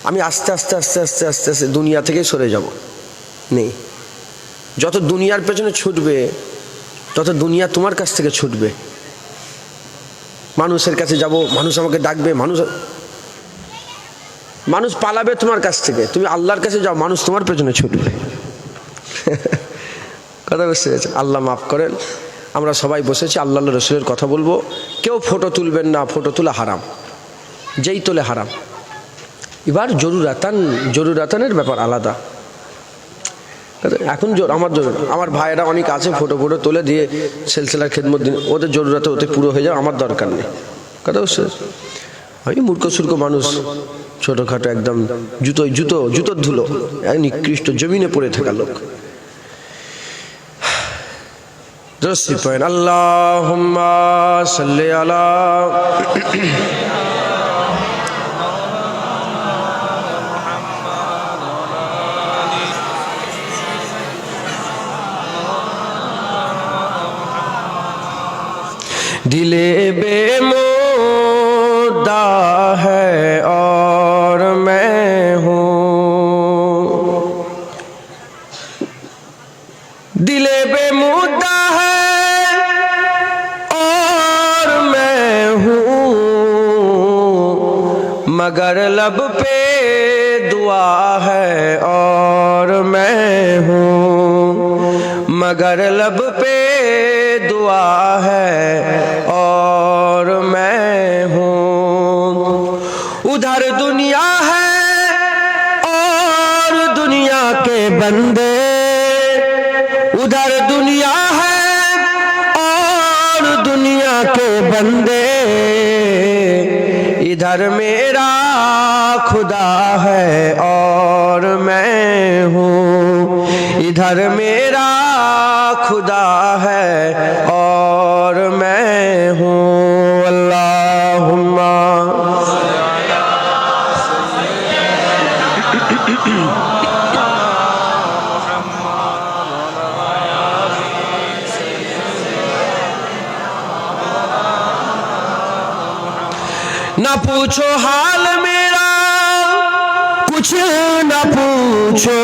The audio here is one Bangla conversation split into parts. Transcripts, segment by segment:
আমি আস্তে আস্তে আস্তে আস্তে আস্তে আস্তে দুনিয়া থেকে সরে যাব। নেই, যত দুনিয়ার পেছনে ছুটবে তত দুনিয়া তোমার কাছ থেকে ছুটবে। মানুষের কাছে যাব, মানুষ আমাকে ডাকবে, মানুষ পালাবে তোমার কাছ থেকে। তুমি আল্লাহর কাছে যাও, মানুষ তোমার পেছনে ছুটবে। কথা বুঝতে পেরেছে? আল্লাহ মাফ করেন। আমরা সবাই বসেছি, আল্লাহ রসুলের কথা বলবো। কেউ ফটো তুলবেন না, ফটো তোলা হারাম, যেই তোলে হারাম। এবার জরুরাতানের ব্যাপার আলাদা। এখন আমার ভাইয়েরা অনেক আছে, ফটো তোলে দিয়ে সেলসেলার খেদমত দিন, ওদের জরুরাতে ওতে পুরো হয়ে যাবে, আমার দরকার নেই। কথা বুঝতে? আমি মূর্খ সুর্খ মানুষ, ছোটখাটো একদম জুতোর ধুলো, নিকৃষ্ট জমিনে পড়ে থাকা লোক। আল্লাহুম্মা সাল্লি আলা दिले बेमुद्दा है और मैं हूँ, दिले बेमुद्दा है और मैं हूँ, मगर लब पे दुआ है और मैं हूँ, मगर लब पे दुआ है और मैं हूँ। उधर दुनिया है और दुनिया के बंदे, उधर दुनिया है और दुनिया के बंदे, इधर मेरा खुदा है और मैं हूँ, इधर मेरा खुदा है और मैं हूँ। अल्लाहुम्मा ना पूछो हाल मेरा, कुछ न पूछो,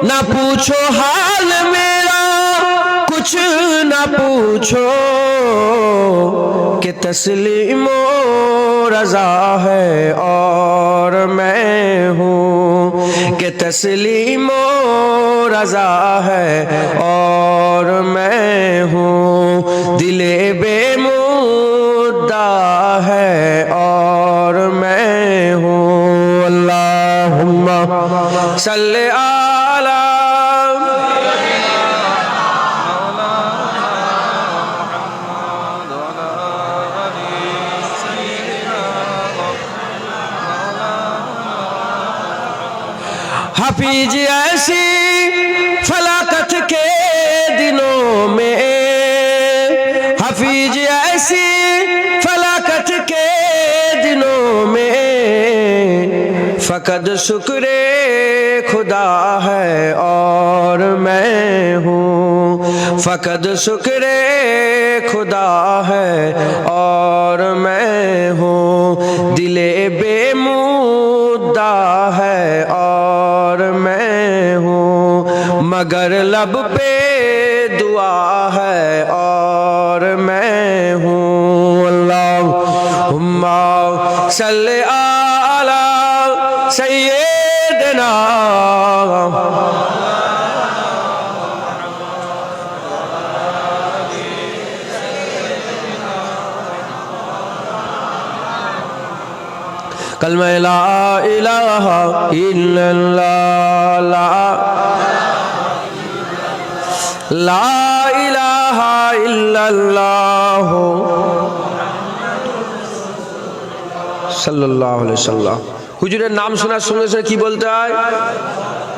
ना पूछो हाल मेरा, कुछ न पूछो, कि तस्लीमो रज़ा है और मैं हूँ, कि तस्लीमो रज़ा है और मैं हूँ। दिले बेमुद्दा है और मैं हूँ। अल्लाहुम्मा सल्ले आला हाफिज ऐसी फलाकत के दिनों में, हाफिज ऐसी फलाकत के दिनों में, फकत शुक्रे खुदा है और मैं हूँ, फकत शुक्रे खुदा है और मैं हूँ। दिले बेमुद्दा है और मैं हूँ, मगर लब पे दुआ है और मैं हूँ। अल्लाहुम्मा सल्ली आला सय्यिदना कलमा ला इलाहा इल्लल्लाह, ला इलाहा इल्लल्लाह सल्लल्लाहु अलैहि वसल्लम। হুজুরের নাম শোনার সঙ্গে সঙ্গে কি বলতে হয়?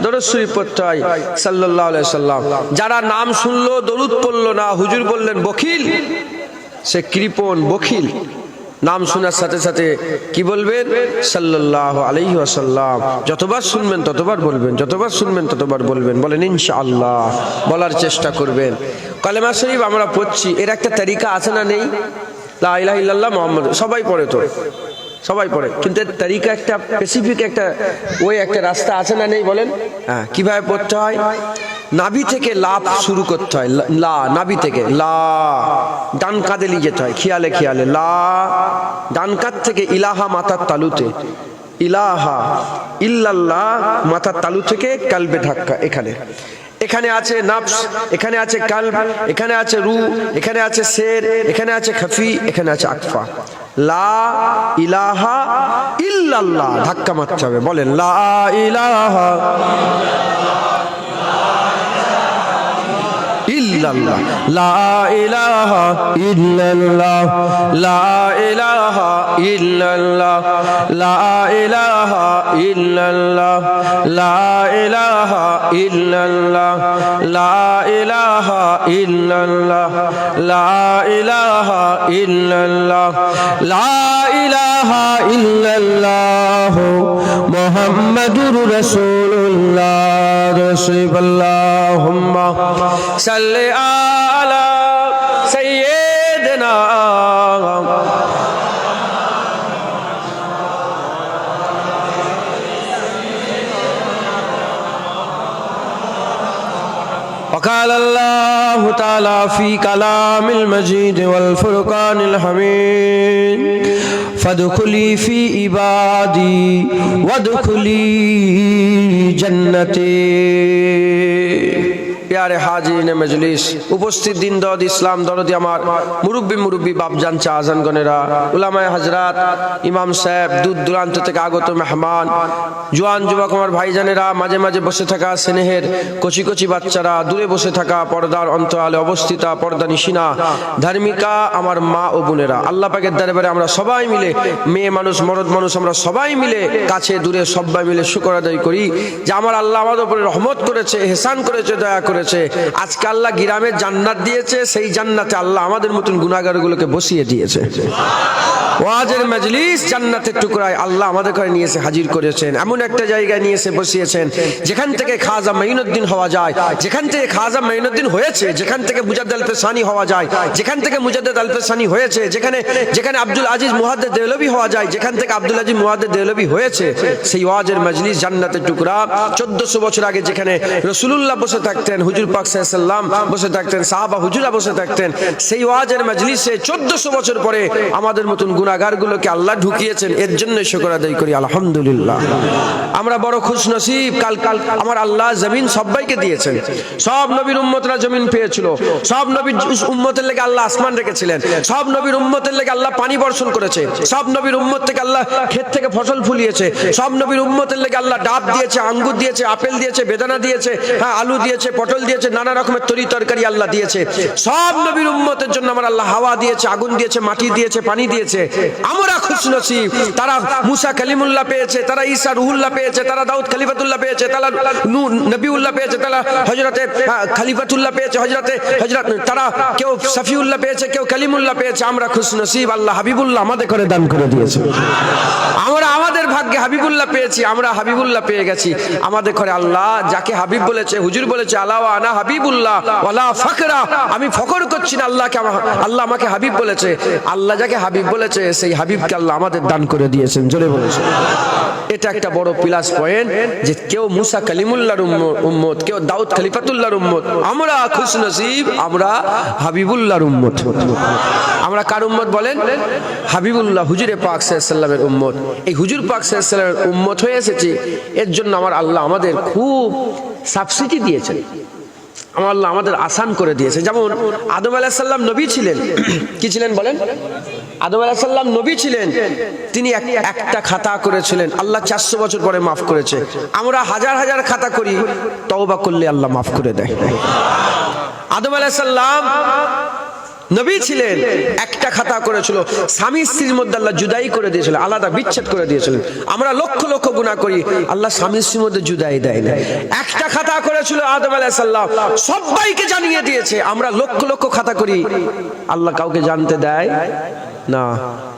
দরুদ শরীফ পড়তে হয়, সাল্লাল্লাহু আলাইহি ওয়াসাল্লাম। যারা নাম শুনলো দরুদ পড়লো না, হুজুর বললেন বখিল, সে কৃপণ বখিল। নাম শোনার সাথে সাথে কি বলবেন? সাল্লাল্লাহু আলাইহি ওয়াসাল্লাম। যতবার শুনবেন ততবার বলবেন, যতবার শুনবেন ততবার বলবেন। বলেন ইনশাআল্লাহ, বলার চেষ্টা করবেন। কালেমা শরীফ আমরা পড়ছি, এর একটা তরিকা আছে না নেই? লা ইলাহা ইল্লাল্লাহ মুহাম্মদ সবাই পড়ে তো, সবাই পড়ে, কিন্তু এর তরিকা একটা স্পেসিফিক একটা ওই একটা রাস্তা আছে না নেই বলেন? হ্যাঁ, কিভাবে পড়তে হয়? নাভি থেকে লাভ শুরু করতে হয়, লা, নাভি থেকে লা, ডান কাঁধে নিয়ে যেতে হয়, খেয়ালে খেয়ালে লা, ডান কাঁধ থেকে ইলাহা মাথার তালুতে, ইলাহা ইল্লাল্লাহ মাথার তালু থেকে কালবে ধাক্কা, এখানে এখানে আছে নাফস, এখানে আছে কালব, এখানে আছে রু, এখানে আছে শের, এখানে আছে খফি, এখানে আছে আকফা। লা ইলাহা ইল্লাল্লাহ ধাক্কা মারতে হবে, বলেন লা ইলাহা ইল্লাল্লাহ, লা ইলাহা ইল্লাল্লাহ, লা ইলাহা ইল্লাল্লাহ, লা ইলাহা ইল্লাল্লাহ, লা ইলাহা ইল্লাল্লাহ, লা ইলাহা ইল্লাল্লাহ, লা ইলাহা ইল্লাল্লাহ, লা ইলাহা ইল্লাল্লাহ মুহাম্মাদুর রাসূলুল্লাহ। আল্লাহুম্মা সাল্লি আলা সাইয়্যিদিনা وقال الله تعالى في كلام المجيد والفرقان الحميد فادخلي في عبادي وادخلي جنتي। প্যারে হাজিরিন মজলিস, উপস্থিত দিন দরদ ইসলাম দরদি আমার মুরব্বী বাপজান চা আজানগণেরা, উলামায়ে হযরত, ইমাম সাহেব, দূর দূরান্ত থেকে আগত মেহমান, জোয়ান যুবক আমার ভাইজানেরা, মাঝে মাঝে বসে থাকা স্নেহের কচি কচি বাচ্চারা, দূরে বসে থাকা পর্দার অন্তরালে অবস্থিতা পর্দা নিশিনা ধার্মিকা আমার মা ও বোনেরা, আল্লাহ পাকের দরবারে আমরা সবাই মিলে, মেয়ে মানুষ মরদ মানুষ, আমরা সবাই মিলে কাছে দূরে সবাই মিলে শুকর আদায় করি যে আমার আল্লাহ আমাদের উপরে রহমত করেছে, ইহসান করেছে, দয়া করেছে। আজকে আল্লাহ গ্রামে জান্নাত দিয়েছে, সেই জান্নাতে আল্লাহ আমাদের মতন গুনাহগারগুলোকে বসিয়ে দিয়েছে। ওয়াজের মজলিস জান্নাতের টুকরায় আল্লাহ আমাদের ঘরে নিয়ে এসে হাজির করেছেন, এমন একটা জায়গায় নিয়ে এসে বসিয়েছেন যেখান থেকে খাজা মাইনুদ্দিন হওয়া যায়, যেখান থেকে খাজা মাইনুদ্দিন হয়েছে, যেখান থেকে মুজাদ্দেদ আল-ফেসানি হওয়া যায়, যেখান থেকে মুজাদ্দেদ আল-ফেসানি হয়েছে, যেখানে আব্দুল আজিজ মুহাদ্দিদ দেহলভী হওয়া যায়, যেখান থেকে আব্দুল আজিজ মুহাদ্দিদ দেহলভী হয়েছে, সেই ওয়াজের মজলিস জান্নাতের টুকরা 1400 বছর আগে যেখানে রাসূলুল্লাহ বসে থাকতেন, হুজুর পাক সাল্লাল্লাহু আলাইহি সাল্লাম বসে থাকতেন, সাহাবা হুজুরা বসে থাকতেন, সেই ওয়াজের মজলিসে 1400 বছর পরে আমাদের মতন গুনাহগারগুলোকে আল্লাহ ঢুকিয়েছেন। এর জন্য শুকর আদায় করি আলহামদুলিল্লাহ। আমরা বড় খুশনসিব, কাল আমার আল্লাহ জমিন সবাইকে দিয়েছেন। সব নবীর উম্মতরা জমিন পেয়েছিল, সব নবীর উম্মতের লেগে আল্লাহ আসমান রেখেছিলেন, সব নবীর উম্মতের লেগে আল্লাহ পানি বর্ষণ করেছে, সব নবীর উম্মত থেকে আল্লাহ ক্ষেত থেকে ফসল ফুলিয়েছে, সব নবীর উম্মতের লেগে আল্লাহ ডাব দিয়েছে, আঙ্গুর দিয়েছে, আপেল দিয়েছে, বেদানা দিয়েছে, হ্যাঁ আলু দিয়েছে, পটল দিয়েছে, নানা রকমের তরি তরকারি আল্লাহ দিয়েছে। সব নবীর উম্মতের জন্য আমার আল্লাহ হাওয়া দিয়েছে, আগুন দিয়েছে, মাটি দিয়েছে, পানি দিয়েছে। আমরা খুশনসিব, তারা মুসা কালিমুল্লাহ পেয়েছে, তারা ঈসা রুহুল্লাহ পেয়েছে, তারা দাউদ খলিফাতুল্লাহ পেয়েছে, তারা নবীউল্লাহ পেয়েছে, তারা হযরতে খলিফাতুল্লাহ পেয়েছে, তারা কেউ সফিউল্লাহ পেয়েছে, কেউ কালিমুল্লাহ পেয়েছে। আমরা খুশনসিব, আল্লাহ হাবিবুল্লাহ আমাদের করে দান করে দিয়েছে। আমরা আমাদের ভাগ্যে হাবিবুল্লাহ পেয়েছি, আমরা হাবিবুল্লাহ পেয়ে গেছি। আমাদের ঘরে আল্লাহ যাকে হাবিব বলেছে, হুজুর বলেছে আলা ওয়া আনা হাবিবুল্লাহ ওয়ালা ফাকরা, আমি ফখর করছি না আল্লাহকে, আল্লাহ আমাকে হাবিব বলেছে। আল্লাহ যাকে হাবিব বলেছে সেই হাবিবকে আল্লাহ আমাদের দান করে দিয়েছেন, জোরে বলেছেন। এটা একটা বড় প্লাস পয়েন্ট যে কেউ মুসা কালিমুল্লাহর উম্মত, কেউ দাউদ খলিফাতুল্লাহর উম্মত। আমরা খুশনসিব, আমরা হাবিবুল্লাহর উম্মত। আমরা কার উম্মত বলেন? হাবিবুল্লাহ হুজুরে পাক সাল্লাল্লাহু আলাইহি ওয়াসাল্লামের উম্মত। এই হুজুর পাক সাল্লাল্লাহু আলাইহি ওয়াসাল্লামের উম্মত হয়ে এসেছি, এর জন্য আমার আল্লাহ আমাদের খুব সাবসিডি দিয়েছেন, আমার আল্লাহ আমাদের আসান করে দিয়েছে। যেমন আদম আলাইহিস সালাম নবী ছিলেন, কি ছিলেন বলেন? আদম আলাইহিস সালাম নবী ছিলেন, তিনি একটা খাতা করেছিলেন, আল্লাহ 400 বছর পরে মাফ করেছে। আমরা হাজার হাজার খাতা করি, তওবা করলে আল্লাহ মাফ করে দেয়। আদম আলাইহিস সালাম নবী ছিলেন, একটা খাতা করেছিল, স্বামী স্ত্রীর মধ্যে আল্লাহ জুদাই করে দিয়েছিল, আলাদা বিচ্ছেদ করে দিয়েছিলেন। আমরা লক্ষ লক্ষ গুনাহ করি, আল্লাহ স্বামী স্ত্রীর মধ্যে জুদাই দেয় না। একটা খাতা করেছিল আদম আলাইহিস সালাম, সবাইকে জানিয়ে দিয়েছে। আমরা লক্ষ লক্ষ খাতা করি, আল্লাহ কাউকে জানতে দেয় না,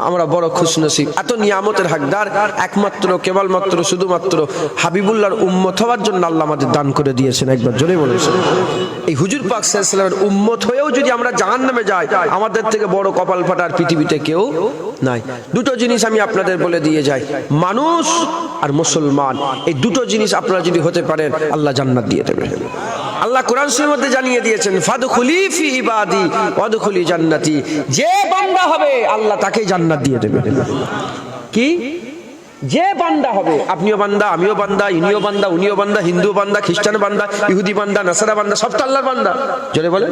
আমরা বড় খুশনসিব, এত নিয়ামতের হকদার একমাত্র কেবলমাত্র শুধুমাত্র হাবিবুল্লাহর উম্মত হওয়ার জন্য আল্লাহ আমাদের দান করে দিয়েছেন। একবার জোরে বলেছেন, এই হুজুর পাক সাল্লাল্লাহু আলাইহি ওয়াসাল্লামের উম্মত হয়েও যদি আমরা জাহান্নামে যাই, আমাদের থেকে বড় কপাল ফাটার পৃথিবীতে কেউ নাই। দুটো জিনিস আমি আপনাদের বলে দিয়ে যাই, মানুষ আর মুসলমান, এই দুটো জিনিস আপনারা যদি হতে পারেন আল্লাহ জান্নাত দিয়ে দেবেন। আল্লাহ কোরআন শরীফের মধ্যে জানিয়ে দিয়েছেন, ফাদখুলি ফি ইবাদি ওয়াদখুলি জান্নাতি, যে বান্দা হবে আল্লাহ তাকে জান্নাত দিয়ে দেবে। কি? যে বান্দা হবে, আপনিও বান্দা, আমিও বান্দা, ইনিও বান্দা, উনিও বান্দা, হিন্দু বান্দা, খ্রিস্টান বান্দা, ইহুদি বান্দা, নাসারা বান্দা, সব তো আল্লাহর বান্দা। জোরে বলে,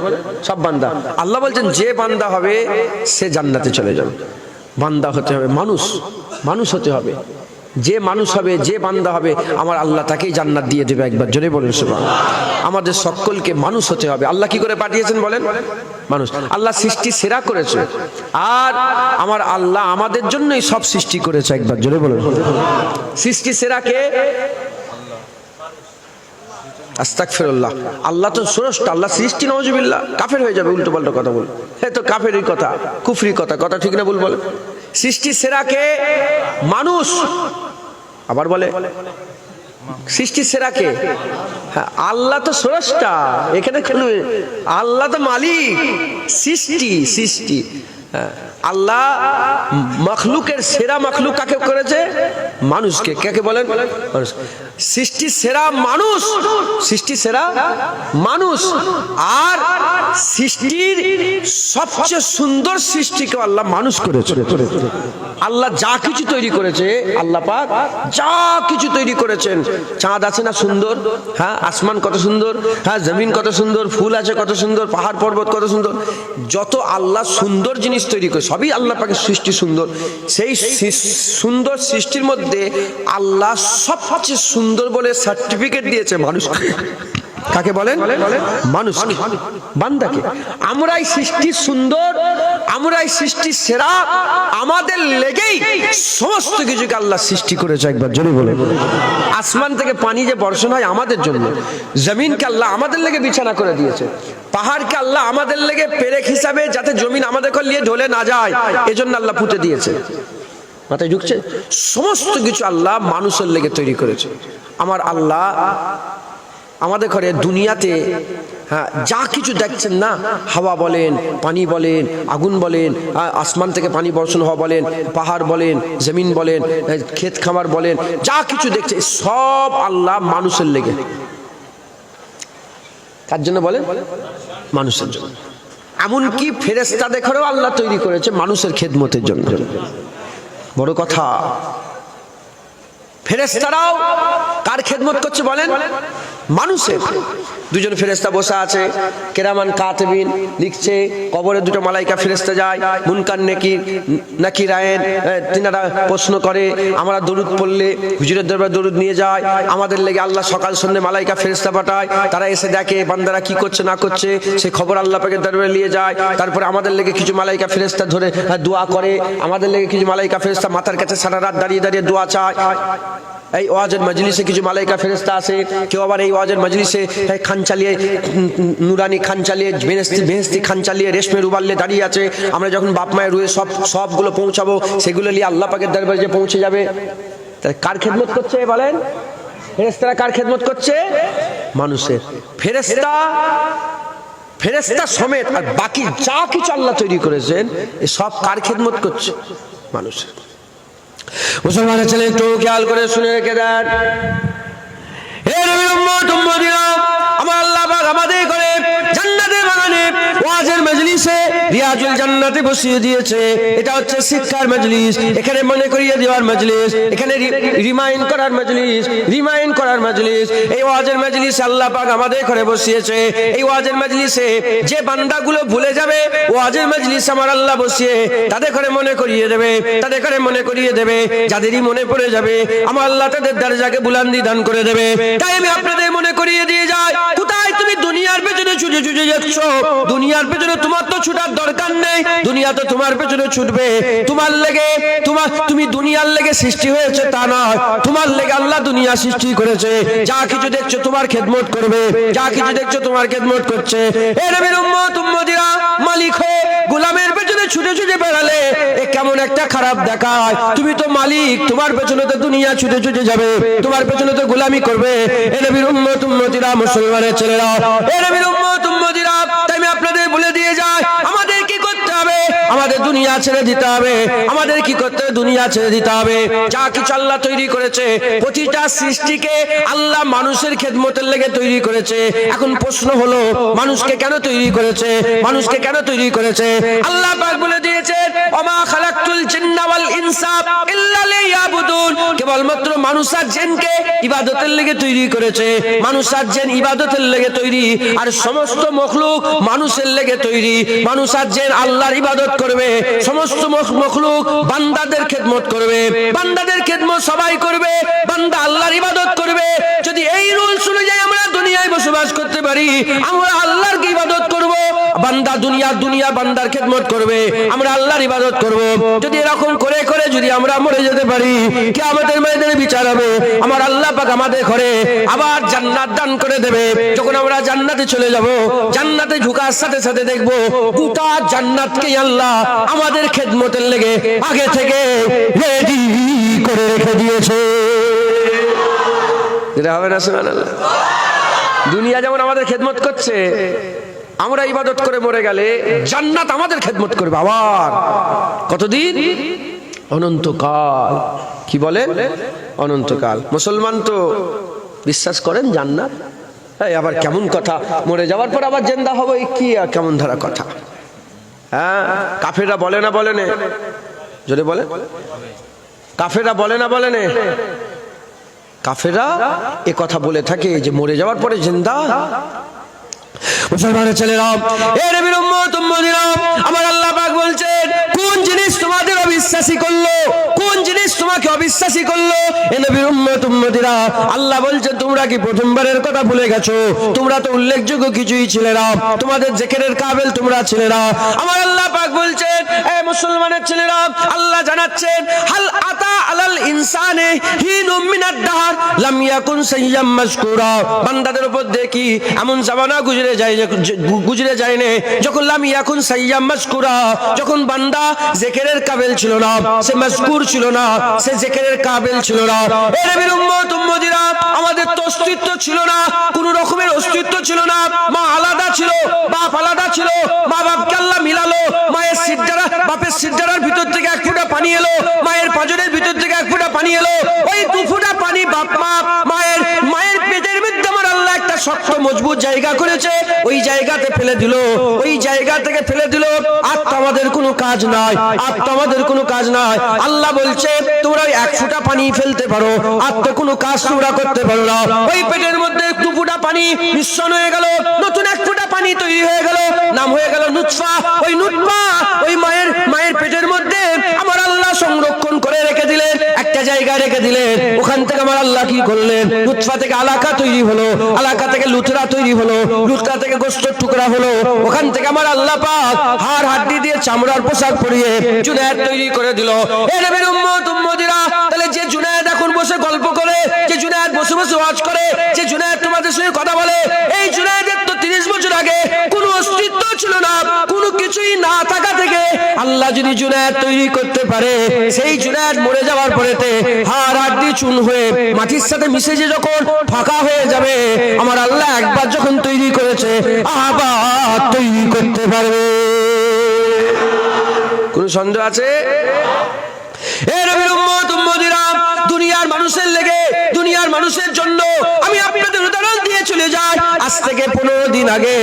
সব বান্দা। আল্লাহ বলছেন যে বান্দা হবে সে জান্নাতে চলে যাবে। বান্দা হতে হবে, মানুষ, মানুষ হতে হবে। যে মানুষ হবে, যে বান্দা হবে, আমার আল্লাহ তাকেই জান্নাত দিয়ে দেবে। একবার জোরে বলুন সুবহানাল্লাহ। আমাদের সকলকে মানুষ হতে হবে। আল্লাহ কি করে পাঠিয়েছেন বলেন? মানুষ। আল্লাহ সৃষ্টি সেরা করেছে, আর আমার আল্লাহ আমাদের জন্যই সব সৃষ্টি করেছে। একবার জোরে বলুন, সৃষ্টি সেরা কে? আস্তাগফিরুল্লাহ। আল্লাহ তো স্রষ্টা, আল্লাহ সৃষ্টি, নাউজুবিল্লাহ। কাফের হয়ে যাবে উল্টো পাল্টা কথা বলে, এই তো কাফেরই কথা, কুফরি কথা, কথা ঠিক না ভুল বলে? সৃষ্টি সেরা কে? মানুষ। আবার বলে সৃষ্টি সেরা কে? আল্লাহ তো স্রষ্টা, এখানে আল্লাহ তো মালিক, সৃষ্টি, সৃষ্টি। আল্লাহ মখলুকের সেরা মখলুক কাকে করেছে? মানুষকে। কাকে বলেন? মানুষ। সৃষ্টি সেরা মানুষ, সৃষ্টি সেরা মানুষ। আর সৃষ্টির সবচেয়ে সুন্দর সৃষ্টিকে আল্লাহ মানুষ করেছে। আল্লাহ যা কিছু তৈরি করেছে, আল্লাহ পাক যা কিছু তৈরি করেছেন, চাঁদ আছে না সুন্দর, হ্যাঁ, আসমান কত সুন্দর, হ্যাঁ, জমিন কত সুন্দর, ফুল আছে কত সুন্দর, পাহাড় পর্বত কত সুন্দর, যত আল্লাহ সুন্দর জিনিস তৈরি করে সবই আল্লাহ পাকের সৃষ্টি সুন্দর। সেই সুন্দর সৃষ্টির মধ্যে আল্লাহ সবচেয়ে সুন্দর বলে সার্টিফিকেট দিয়েছে মানুষকে। কাকে বলেন? মানুষ, বান্দাকে। আমরাই সৃষ্টি সুন্দর, আমরাই সৃষ্টি সেরা, আমাদের লেগেই সমস্ত কিছুকে আল্লাহ সৃষ্টি করেছে। একবার জোরে বলে। আসমান থেকে পানি যে বর্ষণ হয় আমাদের জন্য, জমিনকে আল্লাহ আমাদের লেগে বিছানা করে দিয়েছে, পাহাড়কে আল্লাহ আমাদের লেগে পেরেক হিসাবে যাতে জমিন আমাদের নিয়ে ঢলে না যায় এজন্য আল্লাহ পুঁতে দিয়েছে। মাথায় ঢুকছে? সমস্ত কিছু আল্লাহ মানুষের লেগে তৈরি করেছে। আমার আল্লাহ আমাদের ঘরে দুনিয়াতে, হ্যাঁ, যা কিছু দেখছেন না, হাওয়া বলেন, পানি বলেন, আগুন বলেন, আসমান থেকে পানি বর্ষণ হওয়া বলেন, পাহাড় বলেন, জমিন বলেন, ক্ষেত খামার বলেন, যা কিছু দেখছে সব আল্লাহ মানুষের লেগে। কার জন্য বলেন? মানুষের জন্য। এমনকি ফেরেশতাদের ঘরেও আল্লাহ তৈরি করেছে মানুষের খেদমতের জন্য। বড় কথা, ফেরেশতারাও কার খেদমত করছে বলেন? মানুষের। দুজন ফেরেশতা বসে আছে, কেরামান কাতিবিন লিখছে, কবরে দুটো মালাইকা ফেরেশতা যায়, মুনকার নেকির নাকির আয়েন, তিনারা প্রশ্ন করে, আমরা দরুদ পড়লে হুজুরের দরবারে দরুদ নিয়ে যায়, আমাদের লেগে আল্লাহ সকাল সন্ধ্যে মালাইকা ফেরেশতা পাঠায়, তারা এসে দেখে বান্দারা কি করছে না করছে, সে খবর আল্লাহ পাকের দরবারে নিয়ে যায়। তারপরে আমাদের লেগে কিছু মালাইকা ফেরেশতা ধরে দোয়া করে, আমাদের লেগে কিছু মালাইকা ফেরেশতা মাথার কাছে সারা রাত দাঁড়িয়ে দাঁড়িয়ে দোয়া চায়। এই ওয়াজের মজলিসে কিছু মালাইকা ফেরেশতা আছে, কেউ আবার এই ওয়াজের মজলিসে খান চালিয়ে, নুরানি খান চালিয়ে, বেহেশতি খান চালিয়ে, রেশমের উবাল্লে দাঁড়িয়ে আছে। আমরা যখন বাপ মায়ের রুয়ে সবগুলো পৌঁছাবো, সেগুলো নিয়ে আল্লাহ পাকের দরবারে যে পৌঁছে যাবে। তাহলে কার খেদমত করছে বলেন? ফেরেশতারা কার খেদমত করছে? মানুষের। ফেরেশতা, ফেরেশতা সমেত আর বাকি যা কিছু আল্লাহ তৈরি করেছেন এ সব কার খেদমত করছে? মানুষের। মুসলমানের ছেলে একটু খেয়াল করে শুনে রেখে দেন, আমার আল্লাহ পাক আমাদের করে জান্নাতের বাগানে ওয়াজের মজলিসে রিয়াজুল জান্নাতে বসিয়ে দিয়েছে। এটা হচ্ছে শিক্ষার মজলিস, এখানে মনে করিয়ে দেওয়ার মজলিস, এখানে রিমাইন্ড করার মজলিস, রিমাইন্ড করার মজলিস। এই ওয়াজের মজলিসে আল্লাহ পাক আমাদের করে বসিয়েছে। এই ওয়াজের মজলিসে যে বান্দাগুলো ভুলে যাবে, ওয়াজের মজলিস আমার আল্লাহ বসিয়ে তাদের করে মনে করিয়ে দেবে, তাদের করে মনে করিয়ে দেবে। যাদেরই মনে পড়ে যাবে আমার আল্লাহ তাদের দরজাকে বুলন্দি দান করে দেবে। তাই আমি আপনাদের মনে করিয়ে দিয়ে যাই, কোথায় তুমি দুনিয়ার পেছনে ছুটে ছুটে যাচ্ছ? দুনিয়ার পেছনে তোমার তো ছুটার দরকার নেই, দুনিয়া তো তোমার পেছনে ছুটবে। তোমার লেগে, তুমি দুনিয়ার লেগে সৃষ্টি হয়েছে তা নয়, তোমার লেগে আল্লাহ দুনিয়া সৃষ্টি করেছে। যা কিছু দেখছো তোমার খেদমত করবে, যা কিছু দেখছো তোমার খেদমত করছে। এ নবীর উম্মত উম্মতিরা, মালিক হয়ে গোলামের পেছনে ছুটে ছুটে বেড়ালে এ কেমন একটা খারাপ দেখায়। তুমি তো মালিক, তোমার পেছনে তো দুনিয়া ছুটে ছুটে যাবে, তোমার পেছনে তো গোলামি করবে। এ নবীর উম্মত উম্মতিরা, মুসলমানের ছেলেরা, এ নবীর উম্মত উম্মতিরা, তাই আমি আপনাদের বলে দিয়ে যাই, আমাদের কি করতে হবে? আমাদের দুনিয়া ছেড়ে দিতে হবে। আমাদের কি করতে হবে? দুনিয়া ছেড়ে দিতে হবে। যা কিছু আল্লাহ তৈরি করেছে, প্রতিটা সৃষ্টিকে আল্লাহ মানুষের খেদমতের লেগে তৈরি করেছে। এখন প্রশ্ন হলো, মানুষকে কেন তৈরি করেছে? মানুষকে কেন তৈরি করেছে? আল্লাহ পাক বলে দিয়েছেন, ওমা খালাকতুল জিন্না ওয়াল ইনসা ইল্লা লিয়াবুদুন। কেবলমাত্র মানুষ আর জিনকে ইবাদতের লেগে তৈরি করেছে। মানুষ আর জিন ইবাদতের লেগে তৈরি, আর সমস্ত মখলুক মানুষের লেগে তৈরি। মানুষ আর জিন আল্লাহর ইবাদত করবে, সমস্ত মখলুক বান্দাদের খেদমত করবে। বান্দাদের খেদমত সবাই করবে, বান্দা আল্লাহর ইবাদত করবে। যদি এই রুলস অনুযায়ী আমরা দুনিয়ায় বসবাস করতে পারি, আমরা আল্লাহর কি ইবাদত করব? বান্দা দুনিয়া বান্দার খেদমত করবে, আমরা আল্লাহর ইবাদত করব। যদি এরকম করে করে যদি আমরা মরে যেতে পারি, কিয়ামতের ময়দানে বিচার হবে। আমার আল্লাহ পাক আমাদের ঘরে আবার জান্নাত দান করে দেবে। যখন আমরা জান্নাতে চলে যাব, জান্নাতে ঢোকার সাথে সাথে দেখব গোটা জান্নাতকে আল্লাহ আমাদের খেদমতের লেগে আগে থেকে রেডি করে রেখে দিয়েছে। এটা হবে না? সুবহানাল্লাহ। দুনিয়া যেমন আমাদের খেদমত করছে, আমরা ইবাদত করে মরে গেলে জান্নাত আমাদের খেদমত করবে আবার কতদিন? অনন্তকাল। কি বলেন? অনন্তকাল। মুসলমান তো বিশ্বাস করেন জান্নাত। এই আবার কেমন কথা, মরে যাওয়ার পর আবার জিন্দা হবো, কি কেমন ধরা কথা? হ্যাঁ, কাফেররা বলে না, বলে না? জোরে বলে। কাফেররা বলে না, বলে না? কাফেররা এ কথা বলে থাকে যে মরে যাওয়ার পরে জিন্দা। মুসলমানের ছেলেরা, এ নবীর উম্মত উম্মতিরা, আমার আল্লাহ পাক বলছেন, কোন জিনিস তোমাদের অবিশ্বাসী করলো? কোন জিনিস তোমাকে অবিশ্বাসী করলো? এ নবীর উম্মত উম্মতিরা, আল্লাহ বলছেন, তোমরা কি প্রথমবারের কথা ভুলে গেছো? তোমরা তো উল্লেখযোগ্য কিছুই ছিলে না, তোমাদের জিকিরের কাবিল তোমরা ছিলে না। আমার আল্লাহ পাক বলছেন, এ মুসলমানের ছেলেরা, আল্লাহ জানাচ্ছেন, হাল আতা আলাল ইনসানে হিনুম মিনাদ দাহর লাম ইয়াকুন সাইয়্যাম মাশকুরা। বান্দাদের উপর দেখি এমন জামানা গুজরে যায় না যখন লাম ইয়াকুন সাইয়্যাম মাশকুরা, যখন বান্দা জিকিরের কাবিল ছিল না, সে মাশকুর ছিল না, সে জিকিরের কাবিল ছিল না। এ নবীর উম্মত উম্মতিরা, আমাদের তো অস্তিত্ব ছিল না, কোন রকমের অস্তিত্ব ছিল না। মা আলাদা ছিল, বাপ আলাদা ছিল। মা বাপকে আল্লাহ মিলালো, মায়ের সিজদারা, বাপের সিজদারার ভিতর থেকে এক ফোঁটা পানি এলো, মায়ের পাঁজরের ভিতর থেকে এক ফোঁটা পানি এলো। ওই দু ফোঁটা পানি বাপ মা মায়ের পেটের মধ্যে আমার আল্লাহ একটা শক্ত মজবুত জায়গা করেছে, ওই জায়গাতে ফেলে দিল, ওই জায়গা থেকে ফেলে দিল। আর তো আমাদের কোনো কাজ নাই, আর তো আমাদের কোনো কাজ নাই। আল্লাহ বলছে, তোমরা ওই এক ফোঁটা পানি ফেলতে পারো, আর তো কোনো কাজ তোমরা করতে পারো না। ওই পেটের মধ্যে দু ফোঁটা পানি মিশ্রণ হয়ে গেল, নতুন এক ফোঁটা পানি তৈরি হয়ে গেল, নাম হয়ে গেল নুতফা। ওই নুতফা ওই মায়ের পেটের মধ্যে আমার আল্লাহ সংরক্ষণ করে রেখে দিলেন, একটা জায়গায় রেখে দিলেন। ওখান থেকে আমার আল্লাহ কি করলেন? নুতফা থেকে আলাকা তৈরি হলো, আলাকা থেকে লুতরা তৈরি হলো, লুতরা থেকে গোশতের টুকরা হলো। ওখান থেকে আমার আল্লাহ পাক হাড় হাড্ডি দিয়ে চামড়ার পোশাক পরিয়ে জুনায়েদ তৈরি করে দিল। এ নবীর উম্মত উম্মতিরা, তাহলে যে জুনায়েদ এখন বসে গল্প করে, যে জুনায়েদ বসে বসে ওয়াজ করে, যে জুনায়েদ তোমাদের সঙ্গে কথা বলে, এই জুনায়েদের তো 30 বছর আগে কোনো অস্তিত্ব ছিল না, কোনো কিছুই না থাকা থেকে আল্লাহ যদি জুনায়েদ তৈরি করতে পারে, সেই জুনায়েদ মরে যাওয়ার পরেতে হাড় হাড্ডি চুন হয়ে মাটির সাথে মিশে যে যখন ফাঁকা হয়ে যাবে, আমার আল্লাহ একবার যখন তৈরি করেছে আবার তৈরি করতে পারবে। কোন সন্দেহ আছে? এ নবীর উম্মত উম্মতিরা, দুনিয়ার মানুষের লেগে, দুনিয়ার মানুষের জন্য আমি আপনাদের উদাহরণ দিয়ে চলে যাই। আজ থেকে 15 দিন আগে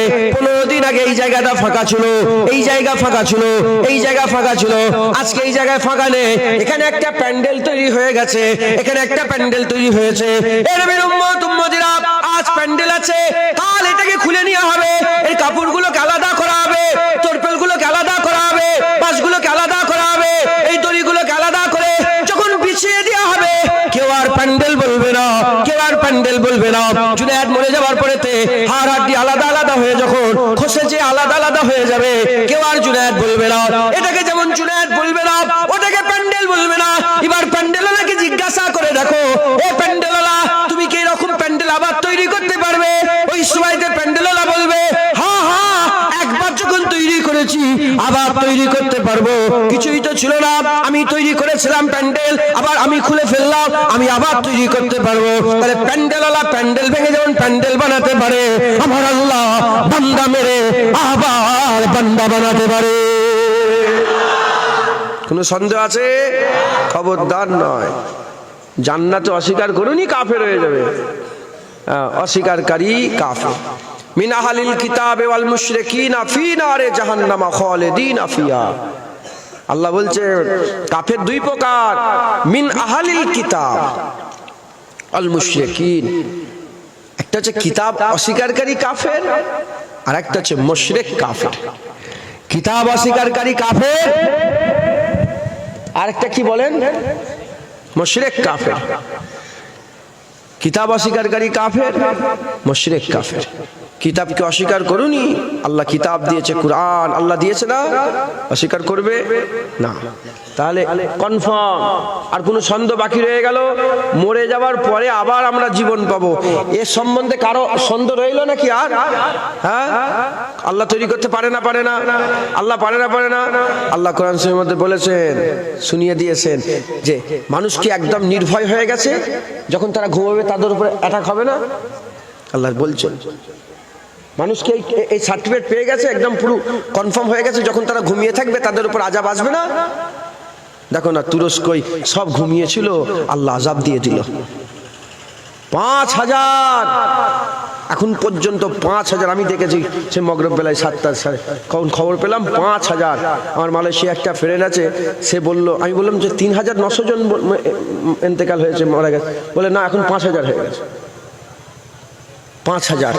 এই জায়গাটা ফাঁকা ছিল, এই জায়গা ফাঁকা ছিল, এই জায়গা ফাঁকা ছিল। আজকে এই জায়গায় ফাঁকা নেই, এখানে একটা প্যান্ডেল তৈরি হয়ে গেছে, এখানে একটা প্যান্ডেল তৈরি হয়েছে। এ নবীর উম্মত উম্মতিরা, আজ প্যান্ডেল আছে, কাল এটাকে খুলে নেওয়া হবে, এই কাপড়গুলোকে আলাদা করা হবে, তরপেলগুলোকে আলাদা করা হবে, বাঁশগুলোকে আলাদা করা হবে, এই দড়িগুলোকে আলাদা করে যখন বিছিয়ে দেওয়া হবে, কেউ আর প্যান্ডেল বলবে না, কেউ আর প্যান্ডেল বলবে না। জুনায়েদ মরে যাওয়ার পরেতে হাড় হাড্ডি আলাদা আলাদা হয়ে যখন খসে যে আলাদা আলাদা হয়ে যাবে, কেউ আর জুনায়েদ বলবে না। এটাকে যেমন জুনায়েদ বলবে না, ওটাকে প্যান্ডেল বলবে না। এবার প্যান্ডেলওয়ালাকে জিজ্ঞাসা করে দেখো, ও প্যান্ডেলওয়ালা, তুমি কি এরকম প্যান্ডেল আবার তৈরি করতে পারবে? ওই সময়তে প্যান্ডেলওয়ালা বলবে, হ্যাঁ হ্যাঁ, একবার যখন তৈরি করেছি আবার তৈরি করতে করব, কিছুই তো ছিল না। আমি তৈরি করেছিলাম প্যান্ডেল, আবার আমি খুলে ফেললাম, আমি আবার তৈরি করতে পারবো। তাহলে প্যান্ডেলওয়ালা প্যান্ডেল ভেঙে যেমন প্যান্ডেল বানাতে পারে, আমার আল্লাহ বান্দা মেরে আবার বান্দা বানাতে পারে। কোনো সন্দেহ আছে? খবরদার নয়। জান্নাতে অস্বীকার করুনই কাফের হয়ে যাবে। অস্বীকারী কাফের। মিন আহলিল কিতাব ওয়াল মুশরিকিনা ফি নারে জাহান্নাম খালিদিন ফিহা। আল্লাহ বলছে কাফের দুই প্রকার, মিন আহলিল কিতাব আল মুশরিকিন। একটা হচ্ছে কিতাব অস্বীকারী কাফের, আর একটা হচ্ছে মুশরিক কাফের। কিতাব অস্বীকারী কাফের, আরেকটা কি বলেন? মুশরিক কাফের। কিতাব অস্বীকারী কাফের, মুশরিক কাফের। কিতাবকে অস্বীকার করুনি, আল্লাহ কিতাব দিয়েছে, কুরআন আল্লাহ দিয়েছে না, অস্বীকার করবে না। তাহলে কনফার্ম, আর কোনো সন্দেহ বাকি রয়ে গেল? মরে যাওয়ার পরে আবার আমরা জীবন পাবো, এর সম্বন্ধে কারো সন্দেহ রইল নাকি আর? হ্যাঁ, আল্লাহ তৈরি করতে পারে না? পারে না? আল্লাহ পারে না? পারে না? আল্লাহ কোরআন শরীফের মধ্যে বলেছেন, শুনিয়ে দিয়েছেন যে মানুষ কি একদম নির্ভয় হয়ে গেছে, যখন তারা ঘুমাবে তাদের উপরে অ্যাটাক হবে না? আল্লাহ বলছেন মানুষকে এই সার্টিফিকেট পেয়ে গেছে, একদম পুরো কনফার্ম হয়ে গেছে, যখন তারা ঘুমিয়ে থাকবে তাদের উপর আযাব আসবে না। দেখো না, তুরস্কই সব ঘুমিয়েছিল, আল্লাহ আযাব দিয়ে দিল। 5000 এখন পর্যন্ত 5000 আমি দেখেছি। সে মগরিব বেলায় 7টার কখন খবর পেলাম 5000। আমার মালয়েশিয়া একটা ফ্রেন্ড আছে, সে বলল, আমি বললাম যে 3900 জন ইন্তেকাল হয়েছে, মারা গেছে। বলে না, এখন 5000 হয়ে গেছে। 5000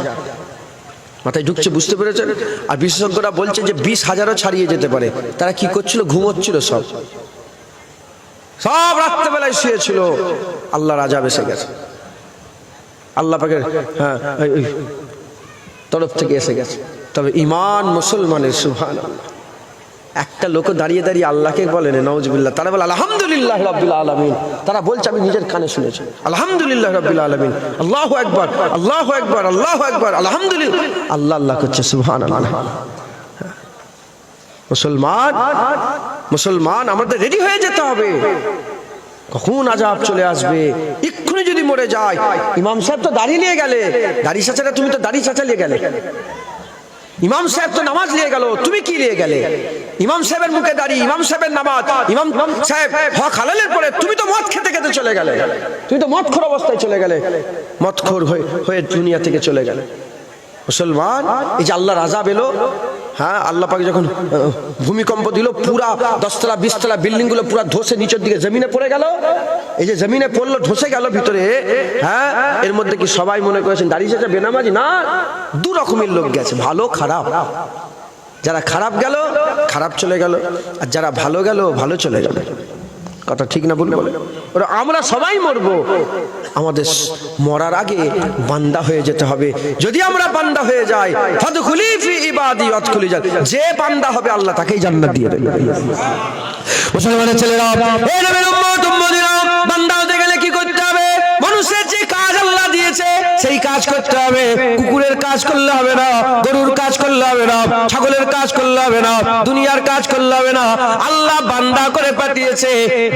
মাথায় ঢুকছে, বুঝতে পেরেছেন? আর বিশেষজ্ঞরা বলছে যে 20,000ও ছাড়িয়ে যেতে পারে। তারা কি করছিল? ঘুমোচ্ছিল, সব রাত্রেবেলায় শুয়েছিল। আল্লাহর আযাব এসে গেছে, আল্লাহ পাকের তরফ থেকে এসে গেছে। তবে ঈমান মুসলমানের, সুবহানাল্লাহ। একটা লোক দাঁড়িয়ে দাঁড়িয়ে আল্লাহকে বলেন নাউজুবিল্লাহ, তারা বলে আলহামদুলিল্লাহ রাব্বিল আলামিন। তারা বলছে, আমি নিজের কানে শুনেছি, আলহামদুলিল্লাহ রাব্বিল আলামিন, আল্লাহু আকবার, আল্লাহু আকবার, আল্লাহু আকবার, আলহামদুলিল্লাহ। আল্লাহ আল্লাহ করছে, সুবহানাল্লাহ। মুসলমান আমাদের রেডি হয়ে যেতে হবে, কখন আযাব চলে আসবে। এক্ষুনি যদি মরে যায়, ইমাম সাহেব তো দাড়ি নিয়ে গেলে, দাড়ি চাচারা, তুমি তো দাড়ি চাচা নিয়ে গেলে। ইমাম সাহেব তো নামাজ নিয়ে গেল, তুমি কি নিয়ে গেলে? ইমাম সাহেবের মুখে দাড়ি, ইমাম সাহেবের নামাজ, ইমাম সাহেব হক হালালের পরে তুমি তো মদ খেতে খেতে চলে গেলে, তুমি তো মদখোর অবস্থায় চলে গেলে, মদখোর হয়ে দুনিয়া থেকে চলে গেলে। মুসলমান, এই যে আল্লাহর আযাব এলো, হ্যাঁ, আল্লাহ পাক যখন ভূমিকম্প দিল, পুরা 10 তলা 20 তলা বিল্ডিং গুলো পুরা ধসে নিচের দিকে জমিনে পড়ে গেল। এই যে জমিনে পড়লো, ধসে গেল ভিতরে, হ্যাঁ, এর মধ্যে কি সবাই মনে করেছেন দাঁড়িয়ে চাচা বেনামাজি? না, দু রকমের লোক গেছে, ভালো খারাপ। যারা খারাপ গেল, খারাপ চলে গেল, আর যারা ভালো গেল, ভালো চলে গেল। কথা ঠিক না ভুল বলে? আমরা সবাই মরবো, আমাদের মরার আগে বান্দা হয়ে যেতে হবে। যদি আমরা বান্দা হয়ে যাই, ফাদখুলি ফি ইবাদি ওয়াদখুলি জান্নাত, যে বান্দা হবে আল্লাহ তাকেই জান্নাত দিয়ে দেবে। মুসলমানের ছেলেরা, এই নবীর উম্মত উম্মতিরা, বান্দা হতে গেলে কি করতে হবে? মানুষের যে কাজ আল্লাহ দিয়েছে সেই কাজ করতে হবে। কুকুরের কাজ করলে হবে না, গরুর কাজ করলে হবে না, ছাগলের কাজ করলে হবে না, দুনিয়ার কাজ করলে হবে না। আল্লাহ বান্দা করে পাঠিয়েছে,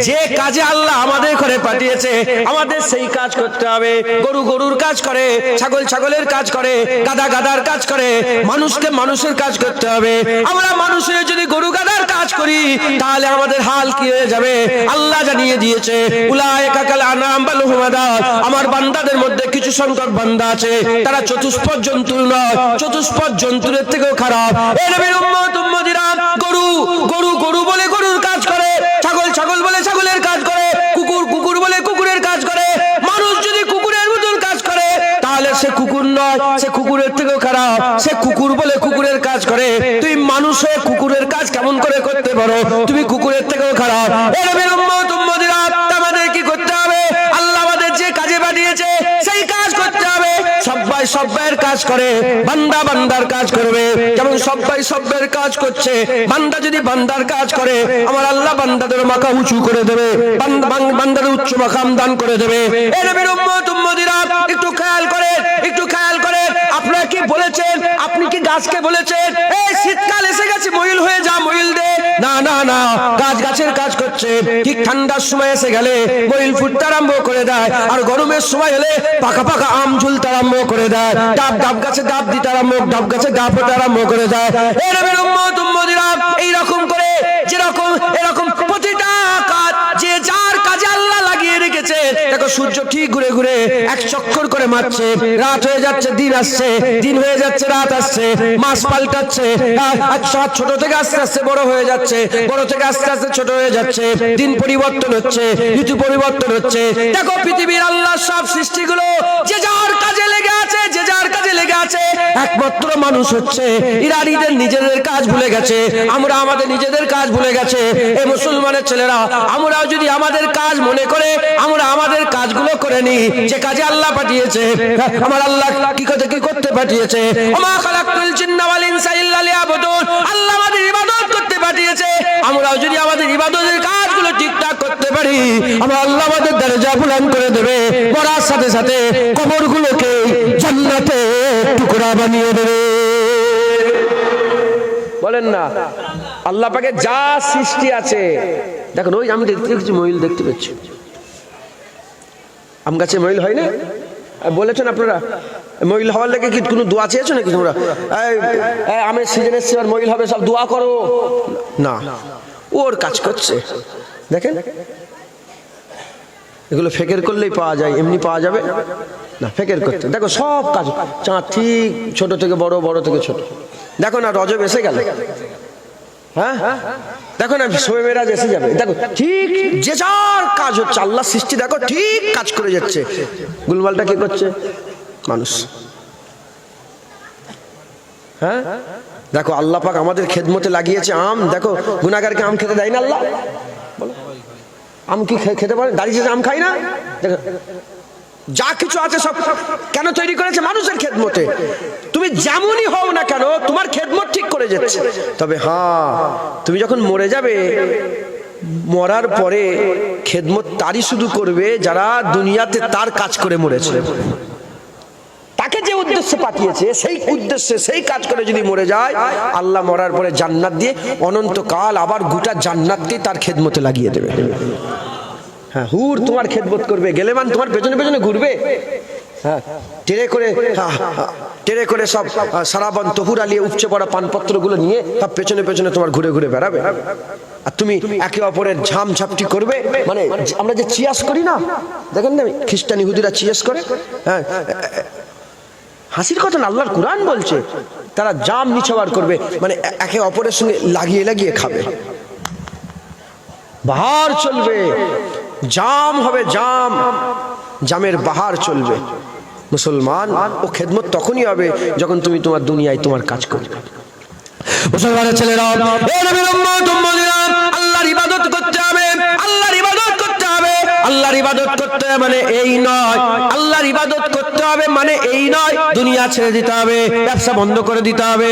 যে কাজে আল্লাহ আমাদের করে পাঠিয়েছে আমাদের সেই কাজ করতে হবে। গরু গরুর কাজ করে, ছাগল ছাগলের কাজ করে, গাধা গাধার কাজ করে, মানুষকে মানুষের কাজ করতে হবে। আমরা মানুষের যদি গরু গাধার কাজ করি, তাহলে আমাদের হাল কি হয়ে যাবে? আল্লাহ জানিয়ে দিয়েছে, উলাইকা কাল আনাম বাল হুম আদাল। আমার বান্দাদের মধ্যে কিছু সংখ্যক বান্দা আছে, তারা চতুষ্পদ জন্তু নয়, চতুষ্পদ জন্তুর থেকেও খারাপ। এই নবীর উম্মত উম্মতিরা, গরু গরু গরু বলে গরুর কাজ করে, ছাগল ছাগল বলে ছাগলের কাজ করে, কুকুর কুকুর বলে কুকুরের কাজ করে। মানুষ যদি কুকুরের মতন কাজ করে, তাহলে সে কুকুর নয়, সে কুকুরের থেকেও খারাপ। সে কুকুর বলে কুকুরের কাজ করে, তুই মানুষ হয়ে কুকুরের কাজ কেমন করে করতে পারো? তুমি কুকুরের থেকেও খারাপ। এই নবীর উম্মত উম্মতিরা, আমাদের কি করতে হবে? আল্লাহ আমাদের যে কাজে পাঠিয়েছে সেই কাজ করতে হবে। সবাই সব্বের কাজ করে, বান্দা বান্দার কাজ করবে। যেমন সবাই সব্বের কাজ করছে, বান্দা যদি বান্দার কাজ করে, আমার আল্লাহ বান্দাদের মাথা উঁচু করে দেবে, বান্দাদের উচ্চ মাকাম দান করে দেবে। এই নবীর উম্মত উম্মতিরা, একটু খেয়াল করেন, একটু খেয়াল করেন। আপনারা কি বলেছেন? আপনি কি গাছকে বলেছেন এই শীতকাল এসে গেছে মহিল হয়ে যা, মহিল দে? না না না, গাছ গাছের কাজ করছে। ঠিক ঠান্ডার সময় এসে গেলে মইল ফুটতে আরম্ভ করে দেয়, আর গরমের সময় হলে পাকা পাকা আম ঝুলতে আরম্ভ করে দেয়, ডাব ডাব গাছে ডাব দিতে আরম্ভ, ডাব গাছে ডাব হতে আরম্ভ করে দেয়। এই নবীর উম্মত উম্মতিরা এইরকম করে যেরকম এরকম প্রতিটা কাজ যে যার কাজে আল্লাহ লাগিয়ে রেখেছে। দেখো সূর্য ঠিক ঘুরে ঘুরে এক চক্কর করে মারছে, রাত হয়ে যাচ্ছে দিন আসছে, দিন হয়ে যাচ্ছে রাত আসছে, মাস পাল্টাচ্ছে, ছোট থেকে আস্তে আস্তে বড় হয়ে যাচ্ছে, বড় থেকে আস্তে আস্তে ছোট হয়ে যাচ্ছে, দিন পরিবর্তন হচ্ছে, ঋতু পরিবর্তন হচ্ছে। দেখো পৃথিবীর আল্লাহ সব সৃষ্টিগুলো যে যার কাজে লেগে আছে, যে যার কাজে লেগে আছে। একমাত্র মানুষ হচ্ছে ইরানিদের নিজেদের কাজ ভুলে গেছে, আমরা আমাদের নিজেদের কাজ ভুলে গেছে। এই মুসলমানের ছেলেরা আমরাও যদি আমাদের কাজ মনে করে আমরা আমাদের কাজগুলো করে নি, যে কাজে আল্লাহ পাঠিয়েছে। আমার আল্লাহ কি করতে পাঠিয়েছে? ওমা খালাকতুল জিন্না ওয়াল ইনসা ইল্লা লিয়াবুদুন, আল্লাহ আমাদের ইবাদত করতে পাঠিয়েছে। আমরাও যদি আমাদের ইবাদতের কাজগুলো ঠিকঠাক করতে পারি, আমরা আল্লাহ আমাদের দরজা বুলন্দ করে দেবে, মরার সাথে সাথে কবরগুলোকে জান্নাতে টুকরা বানিয়ে দেবে। বলেন না, আল্লাহ পাকে যা সৃষ্টি আছে। দেখুন ওই আমি দেখতে কিছু মহিল দেখতে পাচ্ছি, আম গাছে মহিল হয় না? বলেছেন আপনারা মহিল হওয়ার লেগে কি কোনো দোয়া চেয়েছো নাকি তোমরা? আমের সিজন এসছে আর মহিল হবে, সব দোয়া করো না, ওর কাজ করছে। দেখেন এগুলো ফেকের করলেই পাওয়া যায়, এমনি পাওয়া যাবে না, ফেকের করতে। দেখো সব কাজ চাঁদ ঠিক ছোট থেকে বড়, বড় থেকে ছোট। দেখো না রজব এসে গেল, হ্যাঁ দেখো না শবে মেরাজ এসে যাবে। দেখো ঠিক যে যার কাজ হচ্ছে, আল্লাহ সৃষ্টি দেখো ঠিক কাজ করে যাচ্ছে। গুলমালটা কি করছে? মানুষ। হ্যাঁ দেখো আল্লাহ পাক আমাদের খেদমতে লাগিয়েছে আম। দেখো গুনাহগারকে আম খেতে দেয় না আল্লাহ? বলো আম কি খেতে পারে? দাঁড়িয়ে আম খাই না? দেখো যা কিছু আছে সব কেন তৈরি করেছে? মানুষের খেদমতে। তুমি যেমনই হও না কেন তোমার খেদমত ঠিক করে যাচ্ছে। তবে হ্যাঁ তুমি যখন মরে যাবে, মরার পরে খেদমত তারই শুধু করবে যারা দুনিয়াতে তার কাজ করে মরেছে। তাকে যে উদ্দেশ্যে পাঠিয়েছে সেই উদ্দেশ্যে সেই কাজ করে যদি মরে যায়, আল্লাহ মরার পরে জান্নাত দিয়ে অনন্তকাল আবার গোটা জান্নাতকে তার খেদমতে লাগিয়ে দেবে। হ্যাঁ হুর তোমার খেদমত করবে, গেলেমান তোমার পেছনে পেছনে ঘুরবে। হ্যাঁ টেরে করে সব সারাবন তহুরা নিয়ে উপচে পড়া পানপত্র গুলো নিয়ে সব পেছনে পেছনে তোমার ঘুরে ঘুরে বেড়াবে। আর তুমি একে অপরের ঝাম ঝাপটি করবে। মানে আমরা যে চিয়াস করি না, দেখেন না খ্রিস্টান ইহুদিরা চিয়াস করে, হ্যাঁ হাসির কথা না, আল্লাহর কুরআন বলছে তারা জাম নিছাওয়ার করবে, মানে একে অপরের সঙ্গে লাগিয়ে লাগিয়ে খাবে। বাহার চলবে, জাম হবে, জাম জামের বাহার চলবে। মুসলমান ও খেদমত তখনই হবে যখন তুমি তোমার দুনিয়ায় তোমার কাজ করবে। মুসলমানের ছেলেরা, ও নবীর উম্মত উম্মতিরা, আল্লাহর ইবাদত করতে হবে, আল্লাহর ইবাদত করতে হবে। আল্লাহর ইবাদত করতে মানে এই নয়, আল্লাহর ইবাদত করতে হবে মানে এই নয় দুনিয়া ছেড়ে দিতে হবে, ব্যবসা বন্ধ করে দিতে হবে,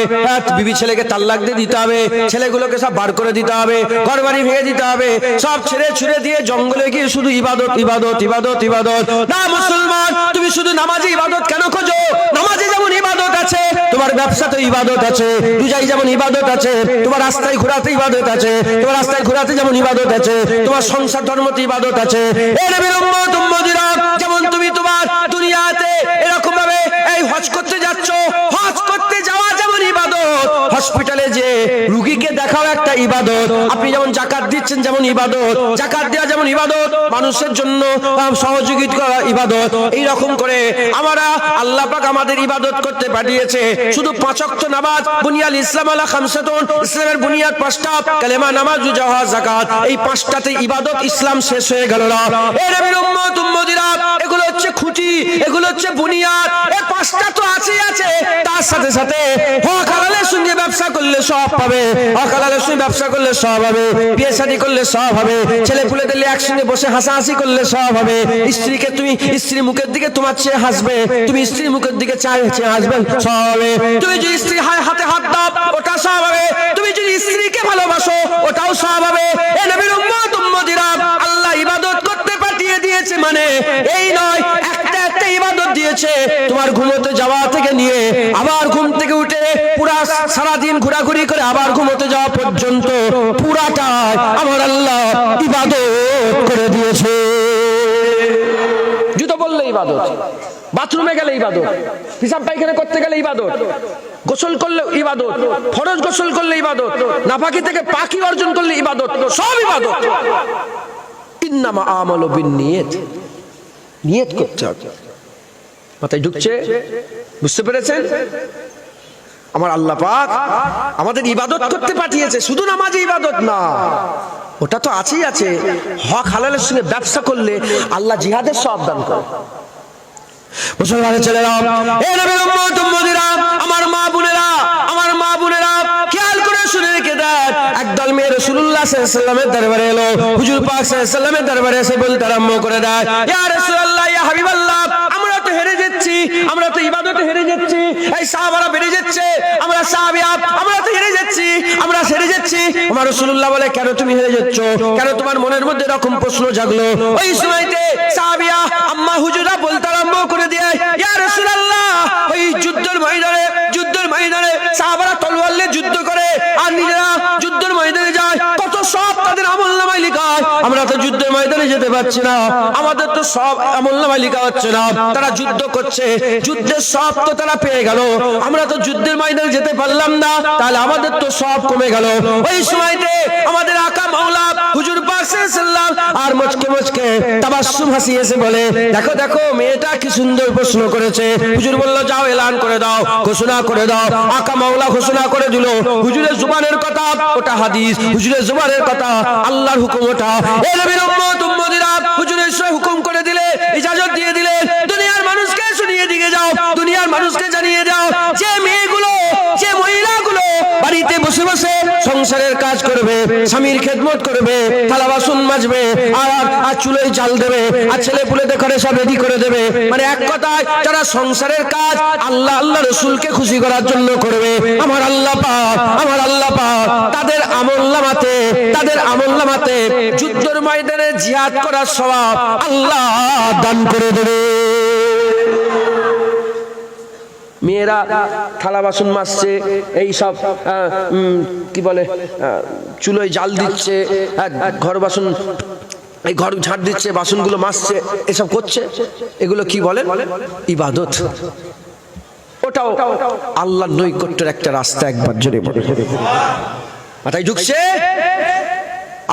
বিবি ছেলেকে তালাক দিয়ে দিতে হবে, ছেলেগুলোকে সব বার করে দিতে হবে, ঘরবাড়ি ভেঙে দিতে হবে, সব ছেড়ে ছুড়ে দিয়ে জঙ্গলে গিয়ে শুধু ইবাদত ইবাদত ইবাদত ইবাদত। না মুসলমান, তুমি শুধু নামাজে ইবাদত কেন খোঁজো? নামাজে যেমন ইবাদত আছে, তোমার ব্যবসাতে ইবাদত আছে, রোজায় যেমন ইবাদত আছে, তোমার রাস্তায় ঘোরাতে ইবাদত আছে, তোমার রাস্তায় ঘোরাতে যেমন ইবাদত আছে, তোমার সংসার ধর্মতে ইবাদত আছে। এই নবীর উম্মত উম্মতিরা, যেমন তুমি তোমার দুনিয়াতে এরকম ভাবে এই হজ করতে যাচ্ছ, হজ করতে যাওয়া যেমন ইবাদত, হসপিটালে যে রোগীকে দেখাও একটা ইবাদত, আপনি যেমন যাকাত দিচ্ছেন যেমন ইবাদত, যাকাত দেওয়া যেমন ইবাদত, মানুষের জন্য সহযোগিতা করা ইবাদত। এই রকম করে আমরা আল্লাহ পাক আমাদের ইবাদত করতে পাঠিয়েছে। শুধু 5 ওয়াক্ত নামাজ, বুনিয়াল ইসলাম আলা খামসাতুন, ইসলামের বুনিয়াদ 5টা, কালেমা, নামাজ, রোজা, হজ, যাকাত। এই 5টাতে ইবাদত ইসলাম শেষ হয়ে গেল না। এই নবীর উম্মত উম্মতিরা, এগুলো হচ্ছে খুঁটি, এগুলো হচ্ছে বুনিয়াদ। এই 5টা তো আছেই আছে, তার সাথে সাথে হক হালালের সঙ্গে ব্যবসা করলে সব পাবে, হক হালালের সঙ্গে ব্যবসা করলে সব হবে, বিয়ে শাদী করলে সব হবে, ছেলে পুলে দিলে একসঙ্গে বসে হাসাহাসি করলে সব হবে, স্ত্রীকে তুমি স্ত্রী মুখের দিকে তোমার চেয়ে হাসবে, তুমি স্ত্রী মুখের দিকে চেয়ে হাসবে, সব হবে। তুমি যদি স্ত্রী হাতে হাত দাও ওটা সব হবে, তুমি যদি স্ত্রীকে ভালোবাসো ওটাও সব হবে। এই নবীর উম্মত উম্মতিরা, আল্লাহ ইবাদত করতে পাঠিয়ে দিয়েছে মানে এই নয় একটা একটা ইবাদত দিয়ে দিয়েছে তোমার ঘুমোতে যাওয়া থেকে নিয়ে আবার ঘুম থেকে উঠে পুরা সারাদিন ঘোরাঘুরি করে আবার ঘুমোতে যাওয়া পর্যন্ত পুরাটা আমার আল্লাহ ইবাদত করে দিয়েছে। জুতো বললে ইবাদত, বাথরুমে গেলে ইবাদত, হিসাব পায়খানা করতে গেলে ইবাদত, গোসল করলে ইবাদত, ফরজ গোসল করলে ইবাদত, নাপাকি থেকে পাকি অর্জন করলে ইবাদত, সব ইবাদত। ইন্নামা আমালু বিন্নিয়াত, নিয়ত করতে হবে। মাথায় ঢুকছে? বুঝতে পেরেছেন? আমার আল্লাহ পাক আমাদের ইবাদত করতে পাঠিয়েছে, শুধু নামাজে ইবাদত না, ওটা তো আছেই আছে, হক হালালের সঙ্গে ব্যবসা করলে আল্লাহ জিহাদের সওয়াব দান করে। মুসলমানের ছেলেরা, এ নবীর উম্মত উম্মতিরা, আমার মা বোনেরা, আমার মা বোনেরা খেয়াল করে শুনে রেখে দেন। একদল মেয়ে রাসূলুল্লাহ সাল্লাল্লাহু আলাইহি ওয়াসাল্লামের দরবারে এলো। হুজুর পাক সাল্লাল্লাহু আলাইহি ওয়াসাল্লামের দরবারে এসে বলতে আরম্ভ করে দেয়, ইয়া রাসূলুল্লাহ, ইয়া হাবিবাল্লাহ, আমরা তো হেরে যাচ্ছি, আমরা তো ইবাদতে হেরে যাচ্ছি, এই সাহাবারা বেড়ে যাচ্ছে, আমরা সাহাবিয়া আমরা তো হেরে যাচ্ছি, আমরা হেরে যাচ্ছি। আমার রাসূলুল্লাহ বলে, কেন তুমি হেরে যাচ্ছ? কেন তোমার মনের মধ্যে এরকম প্রশ্ন জাগলো? ওই সময়তে সাহাবিয়া আম্মা হুজুরা বলতে আরম্ভ করে দিয়ে, ইয়া রাসূলুল্লাহ, ওই যুদ্ধের ময়দানে সাহাবারা তলোয়ার নিয়ে যুদ্ধ করে আর নিজেরা যুদ্ধের ময়দানে যায়, কত সব তাদের আমলনামায় লেখা হয়। আমরা তো যুদ্ধের ময়দানে যেতে পারছি না, আমাদের তো সব আমলনামায় লেখা হচ্ছে না। তারা যুদ্ধ করছে, যুদ্ধের সব তো তারা পেয়ে গেল, আমরা তো যুদ্ধের ময়দানে যেতে পারলাম না, তাহলে আমাদের তো সব কমে গেল। ওই সময়তে আমাদের আকা মাওলা হুজুর পাক সাল্লাল্লাহু আলাইহি ওয়াসাল্লাম আর মুচকে তাবাসসুম হাসি এসে বলে, দেখো দেখো মেয়েটা কি সুন্দর প্রশ্ন করেছে। হুজুর বলল, যাও এলান করে দাও, ঘোষণা করে দাও। আকা মাওলা ঘোষণা করে দিল, হুজুরের জুবানের কথা ওটা হাদিস, হুজুরের জুবানের কথা আল্লাহর হুকুম ওটা। এই নবীর উম্মত উম্মতিরা হুজুরের সঙ্গে হুকুম করে দিলে, ইজাজত দিয়ে দিলে, দুনিয়ার মানুষকে শুনিয়ে দিয়ে যাও, দুনিয়ার মানুষকে জানিয়ে যাও, যে মেয়েগুলো, যে মহিলাগুলো বাড়িতে বসে বসে সংসারের কাজ করবে, স্বামীর খেদমত করবে, থালা বাসন মাজবে, আর চুলোয় জাল দেবে, আর ছেলে পুলেদের ঘরে সব রেডি করে দেবে, মানে এক কথায় যারা সংসারের কাজ আল্লাহ আল্লাহ রসুলকে খুশি করার জন্য করবে, আমার আল্লাহ পাক তাদের আমলনামাতে যুদ্ধের ময়দানে জিহাদ করার সওয়াব আল্লাহ দান করে দেবে। মেয়েরা থালা বাসন মাজছে, এই সব কি বলে চুলোয় জাল দিচ্ছে, ঘর বাসন এই ঘর ঝাড় দিচ্ছে, বাসনগুলো মাজছে, এসব করছে, এগুলো কি বলে? ইবাদত। ওটাও আল্লাহর নৈকট্যের একটা রাস্তা। একবার জোরে বলে মাথায় ঢুকছে?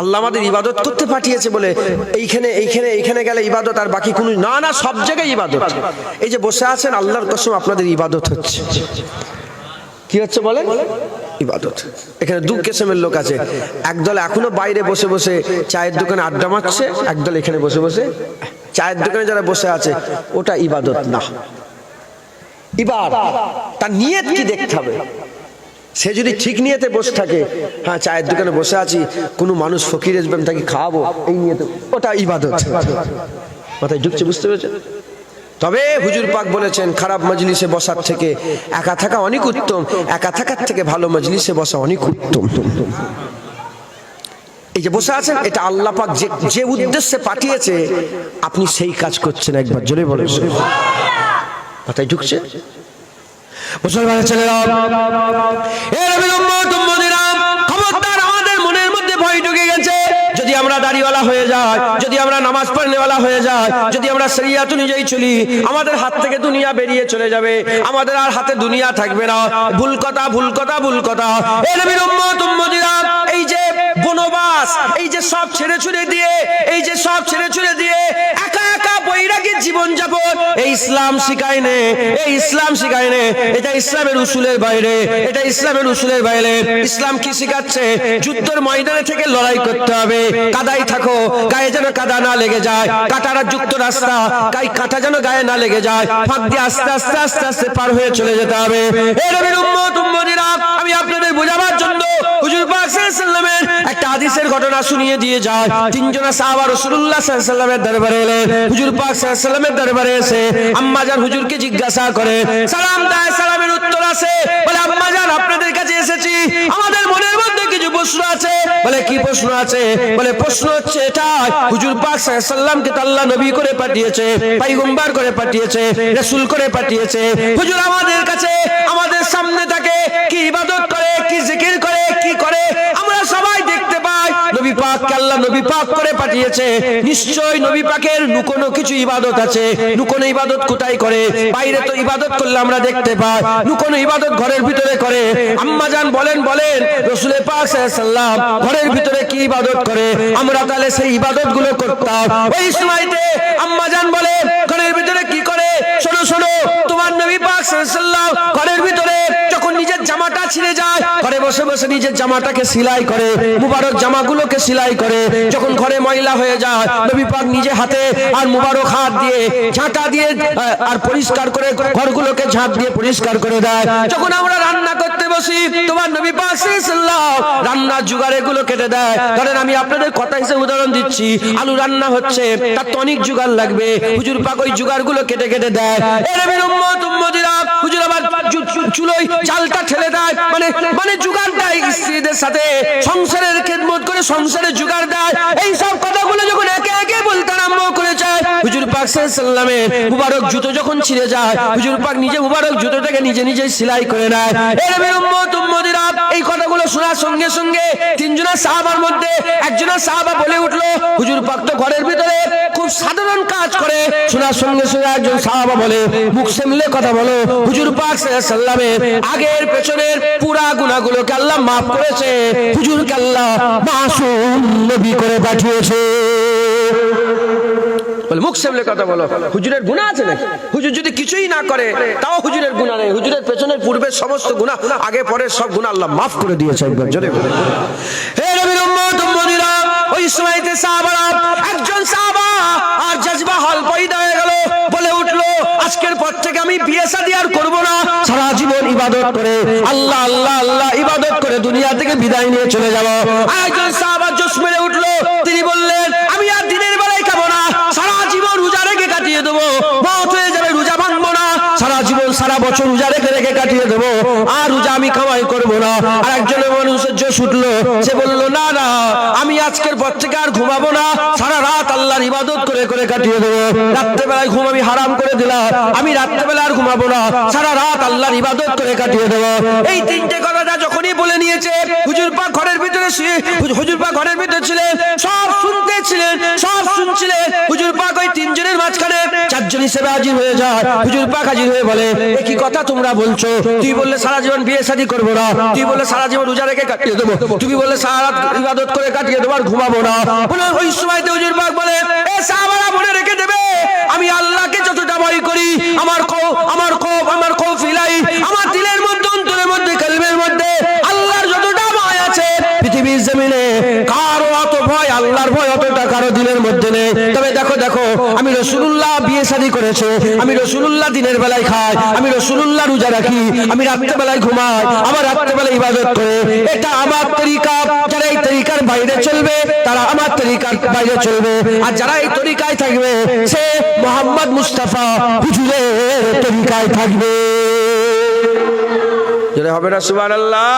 আল্লাহ আমাদের ইবাদত করতে পাঠিয়েছে বলে এইখানে গেলে ইবাদত, আর বাকি কোনো না, না, সব জায়গায় ইবাদত। এই যে বসে আছেন, আল্লাহর কসম আপনাদের ইবাদত হচ্ছে। কি হচ্ছে বলে? ইবাদত। এখানে দু কিসমের লোক আছে, একদল এখনো বাইরে বসে বসে চায়ের দোকানে আড্ডা মারছে, একদল এখানে বসে বসে চায়ের দোকানে যারা বসে আছে, ওটা ইবাদত না। ইবাদত তার নিয়ত কি দেখতে হবে। সে যদি ঠিক নিয়তে বসে থাকে, হ্যাঁ চায়ের দোকানে বসে আছি, কোনো মানুষ ফকির আসবে আমি তাকে খাওয়াবো, এই নিয়তে, ওটা ইবাদত। মাথায় ঢুকছে? বুঝতে পেরেছেন? তবে হুজুর পাক বলেছেন, খারাপ মজলিসে বসার থেকে একা থাকা অনেক উত্তম, একা থাকার থেকে ভালো মজলিসে বসা অনেক উত্তম। এই যে বসে আছেন, এটা আল্লাহ পাক যে উদ্দেশ্যে পাঠিয়েছে, আপনি সেই কাজ করছেন। একবার জোরে বলেন। মাথায় ঢুকছে? মুসলমানের ছেলেরা, এ নবীর উম্মত উম্মতিরা, খবরদার, আমাদের মনের মধ্যে ভয় ঢুকে গেছে। যদি আমরা দাড়িওয়ালা হয়ে যাই, যদি আমরা নামাজ পড়নেওয়ালা হয়ে যাই, যদি আমরা শরিয়ত অনুযায়ী চলি, আমাদের হাত থেকে দুনিয়া বেরিয়ে চলে যাবে, আমাদের আর হাতে দুনিয়া থাকবে না। ভুল কথা, ভুল কথা, ভুল কথা। এ নবীর উম্মত উম্মতিরা, এই যে বনবাস, এই যে সব ছেড়ে ছুড়ে দিয়ে, এই যে সব ছেড়ে ছুড়ে দিয়ে একা একা বৈরাগীর জীবন যাপন, এই ইসলাম শিখায় নে, এই ইসলাম শিখায় নে। এটা ইসলামের উসুলের বাইরে, এটা ইসলামের উসুলের বাইরে। ইসলাম কি শিখাচ্ছে? যুদ্ধের ময়দানে থেকে লড়াই করতে হবে, কাদাই থাকো, গায়ে যেন কাদা না লেগে যায়, কাঁটারা যুক্ত রাস্তা, গায়ে কাঁটা যেন গায়ে না লেগে যায়, ফাঁক দিয়ে আস্তে আস্তে আস্তে আস্তে পার হয়ে চলে যেতে হবে। এই নবীর উম্মত উম্মতিরা, আমি আপনাদের বোঝাবার জন্য হুজুর পাক সাল্লাল্লাহু আলাইহি ওয়াসাল্লামের একটা হাদিসের ঘটনা শুনিয়ে দিয়ে যায়। তিনজন সাহাবা রাসূলুল্লাহ সাল্লাল্লাহু আলাইহি ওয়াসাল্লামের দরবারে এলেন। হুজুর পাক সাল্লাল্লাহু আলাইহি ওয়াসাল্লামের দরবারে এসে আম্মা জান হুজুরকে জিজ্ঞাসা করে, সালাম দেয়, সালামের উত্তর আছে, বলে আম্মা জান আপনাদের কাছে এসেছি, আমাদের মনের মধ্যে কিছু প্রশ্ন আছে? বলে কি প্রশ্ন আছে? বলে প্রশ্ন হচ্ছে এটা, হুজুর পাক সাল্লাল্লাহু আলাইহি সাল্লামকে তো আল্লাহ নবী করে পাঠিয়েছে, পয়গম্বর করে পাঠিয়েছে, রাসূল করে পাঠিয়েছে। হুজুর আমাদের কাছে আমাদের সামনে থাকে, কি ইবাদত করে, কি জিকির করে, কি করে আমরা সবাই দেখতে পাই। নবী পাককে আল্লাহ নবী পাক করে পাঠিয়েছে, নিশ্চয়ই নবী পাকের লুকোনো কিছু ইবাদত আছে। লুকোনো ইবাদত কোথায় করে? বাইরে তো ইবাদত করলে আমরা দেখতে পাই, লুকোনো ইবাদত ঘরের ভিতরে করে। আম্মা জান বলেন রাসূল পাক সাল্লাল্লাহু আলাইহি সাল্লাম ঘরের ভিতরে কি ইবাদত করে, আমরা তাহলে সেই ইবাদত গুলো করতাম। ওই সময়তে আম্মা জান বলে ঘরের ভিতরে কি করে? শোনো শোনো, তোমার নবী পাক সাল্লাল্লাহু আলাইহি সাল্লাম ঘরের ভিতরে যখন নিজের জামাটা ছিঁড়ে যায়, ঘরে বসে বসে নিজের জামাটাকে সেলাই করে, মুবারক জামাগুলোকে সেলাই করে। যখন ঘরে ময়লা হয়ে যায়, নবী পাক নিজে হাতে আর মুবারক হাত দিয়ে ঝাঁটা দিয়ে আর পরিষ্কার করে ঘরগুলোকে ঝাঁট দিয়ে পরিষ্কার করে দেয়। যখন আমরা রান্না করতে বসি, তোমার নবী পাক সাল্লাল্লাহু আলাইহি সাল্লাম রান্নার জুগাড়ে গুলো কেটে দেয়। ধরেন আমি আপনাদের কথা হিসেবে উদাহরণ দিচ্ছি, আলু রান্না হচ্ছে, তার তো অনেক জুগাড় লাগবে, হুজুর পাক ওই জুগাড়গুলো কেটে কেটে দেয়। এ নবীর উম্মত উম্মতিরা, হুজুর আবার চুলোয় চালটা ঠেলে দেয়, মানে জুগাড় দেয়, স্ত্রীদের সাথে সংসারের খেদমত করে সংসারে জুগাড় দেয়। এই সব কথাগুলো যখন একে একে বলতে আরম্ভ করেছে, হুজুর পাক সাল্লাল্লাহু আলাইহি সাল্লামের মুবারক জুতো যখন ছিঁড়ে যায়, হুজুর পাক নিজে মুবারক জুতোটাকে নিজে নিজে সেলাই করে নেয়। এ নবীর উম্মত উম্মতিরা, এই কথাগুলো শোনার সঙ্গে সঙ্গে তিনজনের সাহাবার মধ্যে একজনের সাহাবা বলে উঠলো, হুজুর পাক তো ঘরের ভিতরে খুব সাধারণ কাজ করে। শোনার সঙ্গে সঙ্গে একজন সাহাবা বলে, মুখ সামলে কথা বলো, হুজুর পাক সাল্লাল্লাহু আলাইহি সাল্লামের আগের পেছনের পুরা গুনাহগুলোকে আল্লাহ মাফ করেছে, হুজুরকে আল্লাহ মাসুম নবী করে পাঠিয়েছে। বলে মুখ সামলে কথা বলো, হুজুরের গুনাহ আছে নাকি? হুজুর যদি কিছুই না করে তাও হুজুরের গুনাহ নেই, হুজুরের পেছনের পূর্বের সমস্ত গুনাহ আগে পরে সব গুনাহ আল্লাহ মাফ করে দিয়েছে। একবার জোরে বলে, হে নবীর উম্মত উম্মতিরা, ওই সময়তে সাহাবারা, একজন সাহাবা আর জজবা হল পয়দা হয়ে গেল, বলে উঠলো, আজকের পর থেকে আমি বিয়ে শাদী আর করব না, সারা জীবন ইবাদত করে আল্লাহ আল্লাহ আল্লাহ ইবাদত করে দুনিয়া থেকে বিদায় নিয়ে চলে যাব। একজন সাহাবা জোশ মেরে উঠলো, তিনি বললেন, আমি আর দিনের বেলায় খাবো না, সারা জীবন রোজা রেখে কাটিয়ে দেবো, মওত হয়ে যাবে রোজা ভাঙবো না, সারা জীবন সারা বছর রোজা রেখে রেখে কাটিয়ে দেবো, আর রোজা আমি কামাই করবো না। আর একজনের মানুষের জোশ উঠলো, সে বললো, না না, আমি আজকের পর থেকে আর ঘুমাবো না, সারা রাত আল্লাহর ইবাদত করে করে কাটিয়ে দেবো, রাত্রেবেলায় ঘুম আমি হারাম করে দিলাম, আমি রাত্রেবেলা আর ঘুমাবো না, সারা রাত আল্লাহর ইবাদত করে কাটিয়ে দেবো। এই তিনটে কথাটা যখনই বলে নিয়েছে, হুজুর পাক ঘরের ভিতরে হুজুর পাক ঘরের ভিতরে ছিলেন, সব শুনতে ছিলেন, সব শুনছিলেন। হুজুর পাক ওই তিনজনের মাঝখানে চারজন হিসেবে হাজির হয়ে যায়। হুজুর পাক হাজির হয়ে বলে, এ কি কথা তোমরা বলছো? তুই বললে সারা জীবন বিয়ে শাদী করবো না, তুই বললে সারা জীবন রোজা রেখে কাটিয়ে দেবো, তুমি বললে সারা রাত ইবাদত করে কাটিয়ে দেবো আর ঘুমাবো না। ওই সময়তে হুজুর পাক বলে, এ সাহাবারা মনে রেখে দেবে, আমি আল্লাহকে যতটা ভয় করি, আমার খৌফ ইলাহি, আমার দিলের মধ্যে অন্তরের মধ্যে কলবের মধ্যে আল্লাহর যতটা ভয় আছে, পৃথিবীর জমিনে কারো অত ভয়, আল্লাহর ভয় অতটা কারো দিলের মধ্যে নেই। তবে দেখো দেখো, আমি রাসূলুল্লাহ বিয়ে শাদী করেছে, আমি রাসূলুল্লাহ দিনের বেলায় খাই, আমি রাসূলুল্লাহ রোজা রাখি, আমি রাতের বেলায় ঘুমাই, আমার রাতের বেলায় ইবাদত করে, এটা আমার তরিকা। যারা এই তরিকার বাইরে চলবে তারা আমার তরিকার বাইরে চলবে, আর যারা এই তরিকায় থাকবে সে মুহাম্মদ মুস্তাফা হুজুরের তরিকায় থাকবে। জোরে হবে না সুবহানাল্লাহ?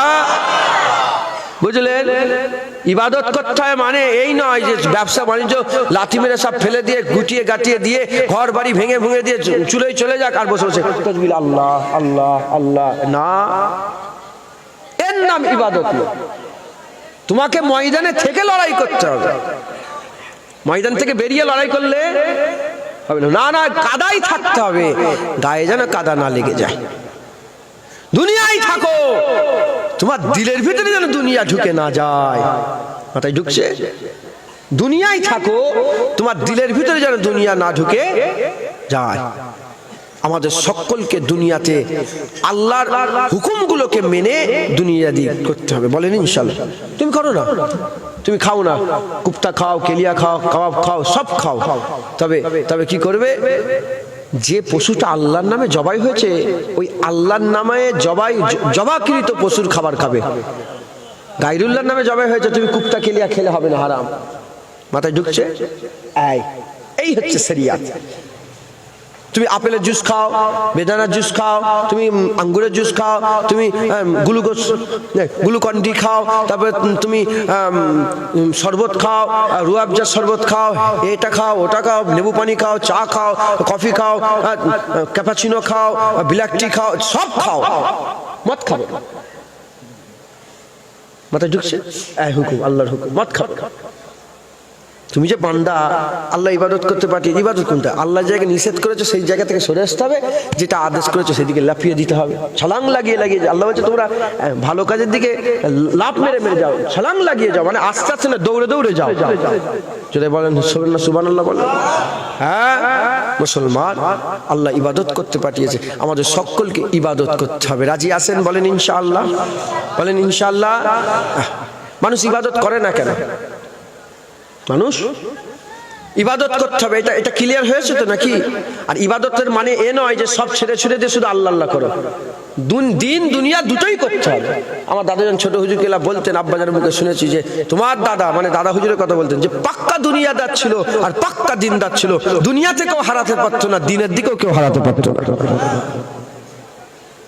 বুঝলেন? ইবাদত করতে হয় মানে এই নয় যে ব্যবসা বাণিজ্য লাথি মেরে সব ফেলে দিয়ে গুটিয়ে গাটিয়ে দিয়ে ঘর বাড়ি ভেঙে ভেঙে দিয়ে চুলোয় চলে যাক আর বসে বসে তাকবীর আল্লাহ আল্লাহ আল্লাহ, না, এর নাম ইবাদত নয়। তোমাকে ময়দানে থেকে লড়াই করতে হবে, ময়দান থেকে বেরিয়ে লড়াই করলে হবে না, না কাদাই থাকতে হবে, গায়ে যেন কাদা না লেগে যায়। দুনিয়ায় থাকো, তোমার দিলের ভিতরে যেন দুনিয়া ঢুকে না যায়। মাথায় ঢুকছে? দুনিয়ায় থাকো, তোমার দিলের ভিতরে যেন দুনিয়া না ঢুকে যায়। আমাদের সকলকে দুনিয়াতে আল্লাহর হুকুমগুলোকে মেনে দুনিয়াদি করতে হবে। বলেন ইনশাআল্লাহ। তুমি করো না, তুমি খাও না, কুপ্তা খাও, কেলিয়া খাও, কাবাব খাও, সব খাও, তবে কি করবে? যে পশুটা আল্লাহর নামে জবাই হয়েছে, ওই আল্লাহর নামে জবাকৃত পশুর খাবার খাবে। গায়রুল্লাহর নামে জবাই হয়েছে, তুমি কুপ্তা কেলিয়া খেলে হবে না, হারাম। মাথায় ঢুকছে? এই হচ্ছে শরিয়াত। তুমি আপেলের জুস খাও, বেদানার জুস খাও, তুমি আঙ্গুরের জুস খাও, তুমি গ্লুকন ডি খাও, তারপরে তুমি শরবত খাও, রুয়াবজার শরবত খাও, এটা খাও, ওটা খাও, লেবু পানি খাও, চা খাও, কফি খাও, ক্যাপাচিনো খাও, ব্ল্যাক টি খাও, সব খাও, মদ খাবে। মাথায় ঢুকছে? হুকুম, আল্লাহর হুকুম, মদ খাবে। তুমি যে বান্দা, আল্লাহ ইবাদত করতে পাঠিয়ে, ইবাদত কোনটা? আল্লাহ জায়গায় নিষেধ করেছে সেই জায়গা থেকে সরে আসতে হবে, যেটা আদেশ করেছে সেদিকে লাফিয়ে দিতে হবে, ছলাং লাগিয়ে লাগিয়ে। আল্লাহ বলছে তোমরা ভালো কাজের দিকে লাফ মেরে মেরে যাও, ছলাং লাগিয়ে যাও, মানে আস্তে আস্তে না, দৌড়ে দৌড়ে যাও। যদি বলেন সুবহানাল্লাহ বলেন। হ্যাঁ মুসলমান, আল্লাহ ইবাদত করতে পাঠিয়েছে, আমাদের সকলকে ইবাদত করতে হবে। রাজি আছেন? বলেন ইনশাআল্লাহ, বলেন ইনশাআল্লাহ। মানুষ ইবাদত করে না কেন? মানুষ ইবাদত করতে হবে, এটা ক্লিয়ার হয়েছে তো নাকি? আর ইবাদতের মানে এ নয় যে সব ছেড়ে ছেড়ে দিয়ে শুধু আল্লাহ আল্লাহ করো। দিন দুনিয়া দুটোই করতে হবে। আমার দাদাজন ছোট হুজুর কেলা বলতেন, আব্বাজানের মুখে শুনেছি যে তোমার দাদা, মানে দাদা হুজুরের কথা বলতেন, যে পাক্কা দুনিয়াদার ছিল আর পাক্কা দিনদার ছিল। দুনিয়া থেকেও হারাতে পারতো না, দিনের দিকেও কেউ হারাতে পারতো না।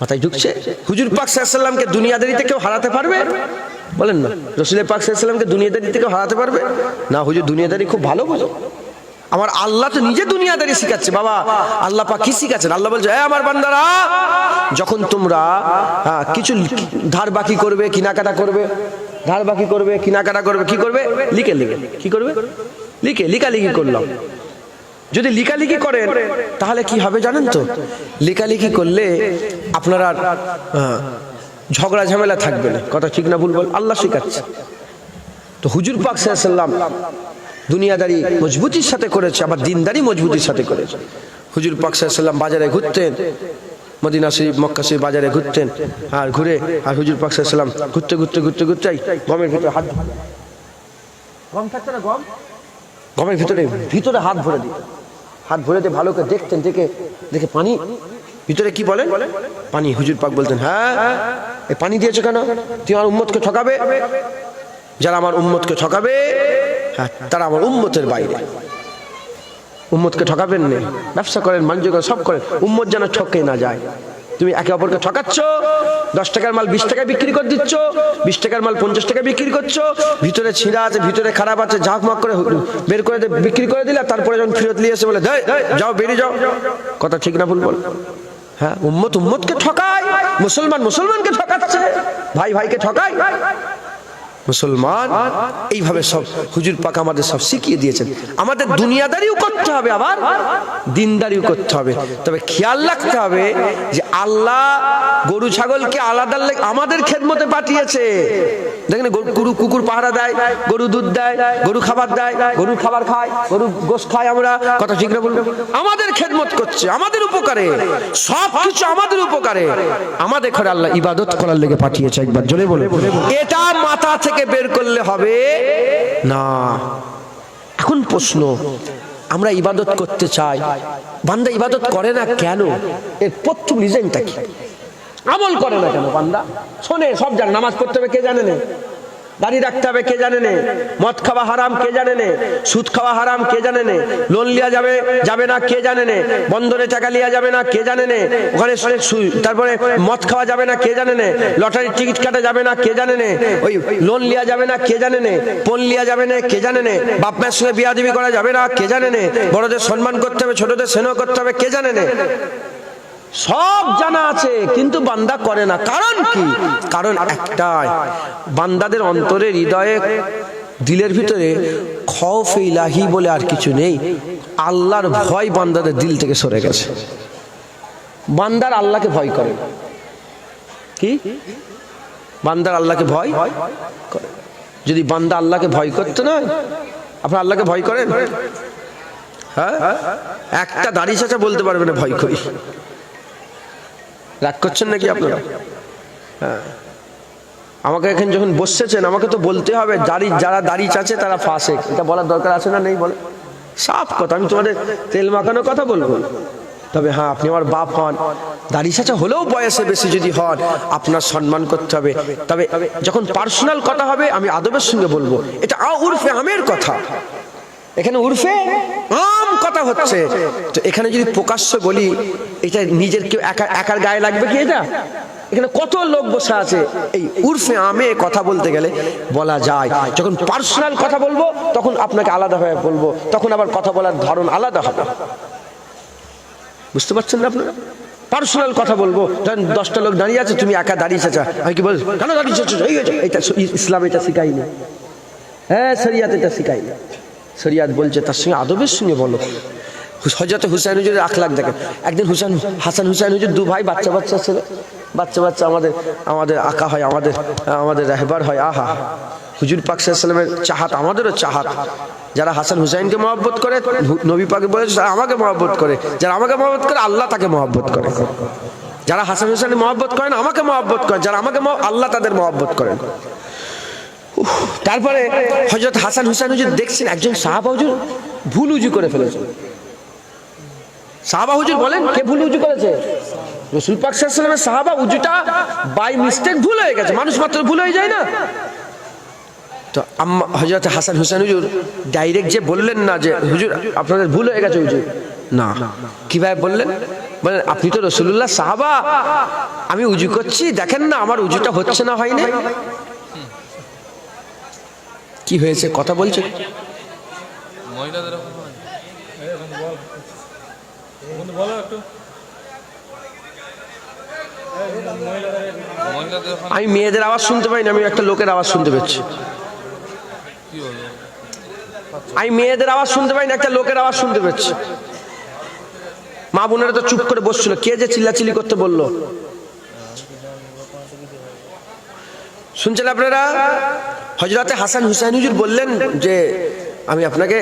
মাথায় ঢুকছে? হুজুর পাক সাল্লাল্লাহু আলাইহি ওয়াসাল্লামকে দুনিয়াদারিতে কেউ হারাতে পারবে? বলেন না। রাসূল পাক সাল্লাল্লাহু আলাইহি ওয়াসাল্লামকে দুনিয়াদারি থেকে হারাতে পারবে না? হুজুর দুনিয়াদারি খুব ভালো বোঝো। আমার আল্লাহ তো নিজে দুনিয়াদারি শিখাচ্ছে। বাবা আল্লাহ পাক কি শিখাচ্ছেন? আল্লাহ বলছে, আমার বান্দারা, যখন তোমরা কিছু ধার বাকি করবে, কেনাকাটা করবে, ধার বাকি করবে, কেনাকাটা করবে, কি করবে? লিখে লিখে। কি করবে? লিখে। লিখালিখি করলাম। যদি লিখালিখি করেন তাহলে কি হবে জানেন তো? লিখালিখি করলে আপনারা ঝগড়া ঝামেলা থাকবে না। কথা ঠিক না ভুল বল? আল্লাহ শিখাচ্ছে। তো হুজুর পাক সাল্লাল্লাহু আলাইহি ওয়াসাল্লাম দুনিয়াদারি মজবুতির সাথে করেছে, আবার দিনদারি মজবুতির সাথে করেছে। হুজুর পাক সাল্লাল্লাহু আলাইহি ওয়াসাল্লাম বাজারে ঘুরতেন, মদিনা শরীফ, মক্কা শরীফ বাজারে ঘুরতেন, আর ঘুরে আর হুজুর পাক সাল্লাল্লাহু আলাইহি ওয়াসাল্লাম ঘুরতে ঘুরতে ঘুরতে ঘুরতে গমের ভিতরে হাত, গম থাকতো না, গমের ভিতরে ভিতরে হাত ভরে দিত। হাত ভরে দিয়ে ভালো করে দেখতেন, দেখে দেখে পানি ভিতরে। কি বলেন? পানি। হুজুর পাক বলতেন, হ্যাঁ এই পানি দিয়েছো কেন? তুমি আমার উম্মতকে ঠকাবে। যারা আমার উম্মতকে ঠকাবে, হ্যাঁ তারা আমার উম্মতের বাইরে। উম্মতকে ঠকাবেন না। ব্যবসা করেন, বাণিজ্য করেন, সব করেন, উম্মত যেন ঠকে না যায়। তুমি একে অপরকে ঠকাচ্ছ, 10 টাকার মাল 20 টাকায় বিক্রি করে দিচ্ছ, 20 টাকার মাল 50 টাকায় বিক্রি করছো, ভিতরে ছিঁড়া আছে, ভিতরে খারাপ আছে, ঝাঁকমাক করে বের করে বিক্রি করে দিলে, তারপরে যখন ফেরত নিয়ে এসে বলে যাও বেরিয়ে যাও। কথা ঠিক না ভুল বল? হ্যাঁ, উম্মত উম্মতকে ঠকায়, মুসলমান মুসলমানকে ঠকাচ্ছে, ভাই ভাইকে ঠকায়। মুসলমান এইভাবে সব হুজুর পাক আমাদের সব শিখিয়ে দিয়েছেন। আমাদের দুনিয়াদারিও করতে হবে, আবার দিনদারিও করতে হবে। তবে খেয়াল রাখতে হবে যে আল্লাহ গরু ছাগলকে আলাদা আমাদের খেদমতে পাঠিয়েছে। দেখেন গরু কুকুর পাহারা দেয়, গরু দুধ দেয়, গরু খাবার দেয়, গরু খাবার খায়, গরু গোশত খায়। আমরা কথা ঠিক না বলবো? আমাদের খেদমত করছে, আমাদের উপকারে, সব কিছু আমাদের উপকারে। আমাদের ঘরে আল্লাহ ইবাদত করার লেগে পাঠিয়েছে। একবার জোরে বলে, এটা মাথা থেকে বের করলে হবে না। এখন প্রশ্ন, আমরা ইবাদত করতে চাই, বান্দা ইবাদত করে না কেন? এর প্রথম রিজনটা কি? আমল করে না কেন বান্দা? শোনে, সব জানে, নামাজ পড়তে হবে কে জানে না, দাড়ি রাখতে হবে কে জানে না, মদ খাওয়া হারাম কে জানে না, সুদ খাওয়া হারাম কে জানে না, লোন লিয়া যাবে না কে জানে না, বন্ধনে টাকা লিয়া যাবে না কে জানে না, ওখানে তারপরে মদ খাওয়া যাবে না কে জানে না, লটারির টিকিট কাটা যাবে না কে জানে না, ওই লোন লিয়া যাবে না কে জানে না, পণ লিয়া যাবে না কে জানে না, বাপ মায়ের সঙ্গে বিয়াদবি করা যাবে না কে জানে না, বড়দের সম্মান করতে হবে, ছোটদের স্নেহ করতে হবে কে জানে না। সব জানা আছে, কিন্তু বান্দা করে না। কারণ কি? কারণ একটাই, বান্দাদের অন্তরে, হৃদয়ে, দিলের ভিতরে খৌফ ইলাহি বলে আর কিছু নেই। আল্লাহর ভয় বান্দাদের দিল থেকে সরে গেছে। বান্দার আল্লাহকে ভয় করে। কি? বান্দার আল্লাহকে ভয় করে। যদি বান্দা আল্লাহকে ভয় করতে না, আপনারা আল্লাহকে ভয় করেন? হ্যাঁ, একটা দাড়ি চাচা বলতে পারবে না ভয় করি। রাগ করছেন নাকি আপনারা? হ্যাঁ, আমাকে এখন যখন বসছেন আমাকে তো বলতে হবে, যারা দাড়ি চাচ্ছে তারা ফাসেক। এটা বলার দরকার আছে না নেই? বলে সাফ কথা। আমি তোমাদের তেল মাখানোর কথা বলবো। তবে হ্যাঁ, আপনি আমার বাপ হন, দাড়ি চাচা হলেও বয়সে বেশি যদি হন, আপনার সম্মান করতে হবে। তবে যখন পার্সোনাল কথা হবে আমি আদবের সঙ্গে বলবো। এটা উরফে আমের কথা। এখানে উর্ফে আম কথা হচ্ছে। তো এখানে যদি প্রকাশ্য বলি, এটা নিজের কেউ একার গায়ে লাগবে কি? এটা এখানে কত লোক বসে আছে, এই উর্ফে আমে কথা বলতে গেলে বলা যায়। যখন পার্সোনাল কথা বলবো তখন আপনাকে আলাদা হয়ে বলবো, তখন আবার কথা বলার ধরন আলাদা হবে। বুঝতে পারছেন না আপনারা? পার্সোনাল কথা বলবো, ধরেন 10টা লোক দাঁড়িয়ে আছে, তুমি একা দাঁড়িয়েছে, আমি কি বল কেন দাঁড়িয়েছে? এটা ইসলাম এটা শিখাইনি, হ্যাঁ শরিয়াত এটা শিখাইনি। শরিয়াত বলছে তার সঙ্গে আদবের সঙ্গে বলো। হযরত হুসাইন হুজুরের আখলাক দেখেন। একদিন হাসান হুসাইন হুজুর দু ভাই, বাচ্চা ছিল, বাচ্চা আমাদের আকা হয়, আমাদের রাহবার হয়। আহা, হুজুর পাক সাল্লাল্লাহু আলাইহি ওয়াসাল্লামের চাহাত আমাদেরও চাহাত। যারা হাসান হুসাইনকে মহব্বত করে, নবী পাকে বলেছে যারা আমাকে মহব্বত করে, যারা আমাকে মহব্বত করে আল্লাহ তাকে মহব্বত করে। যারা হাসান হুসাইন মহব্বত করেন আমাকে মহব্বত করে, যারা আমাকে আল্লাহ তাদের মহব্বত করেন। তারপরে হযরত হাসান হুসাইন হুজুর দেখছেন একজন সাহাবা হুজুর ভুল উজু করে ফেলেছে। সাহাবা হুজুর বলেন কে ভুল উজু করেছে? রাসূল পাক সাল্লাল্লাহু আলাইহি ওয়াসাল্লামের সাহাবা। উজুটা বাই মিস্টেক ভুল হয়ে গেছে, মানুষ মাত্র ভুল হয়ে যায় না? তো হযরত হাসান হুসাইন হুজুর ডাইরেক্ট যে বললেন না যে হুজুর আপনাদের ভুল হয়ে গেছে উজু, না। কিভাবে বললেন? বলেন আপনি তো রাসূলুল্লাহ সাহাবা, আমি উজু করছি, দেখেন না আমার উজুটা হচ্ছে না, হয়নি। কি হয়েছে কথা বলছে? আমি মেয়েদের আওয়াজ শুনতে পাই না, আমি একটা লোকের আওয়াজ শুনতে পাচ্ছি। আমি মেয়েদের আওয়াজ শুনতে পাই না, একটা লোকের আওয়াজ শুনতে পাচ্ছি। মা বোনেরা তো চুপ করে বসছিল, কে যে চিল্লাচিল্লি করতে বললো? শুনছেন আপনারা? হযরতে হাসান হুসাইন হুজুর বললেন যে আমি আপনাকে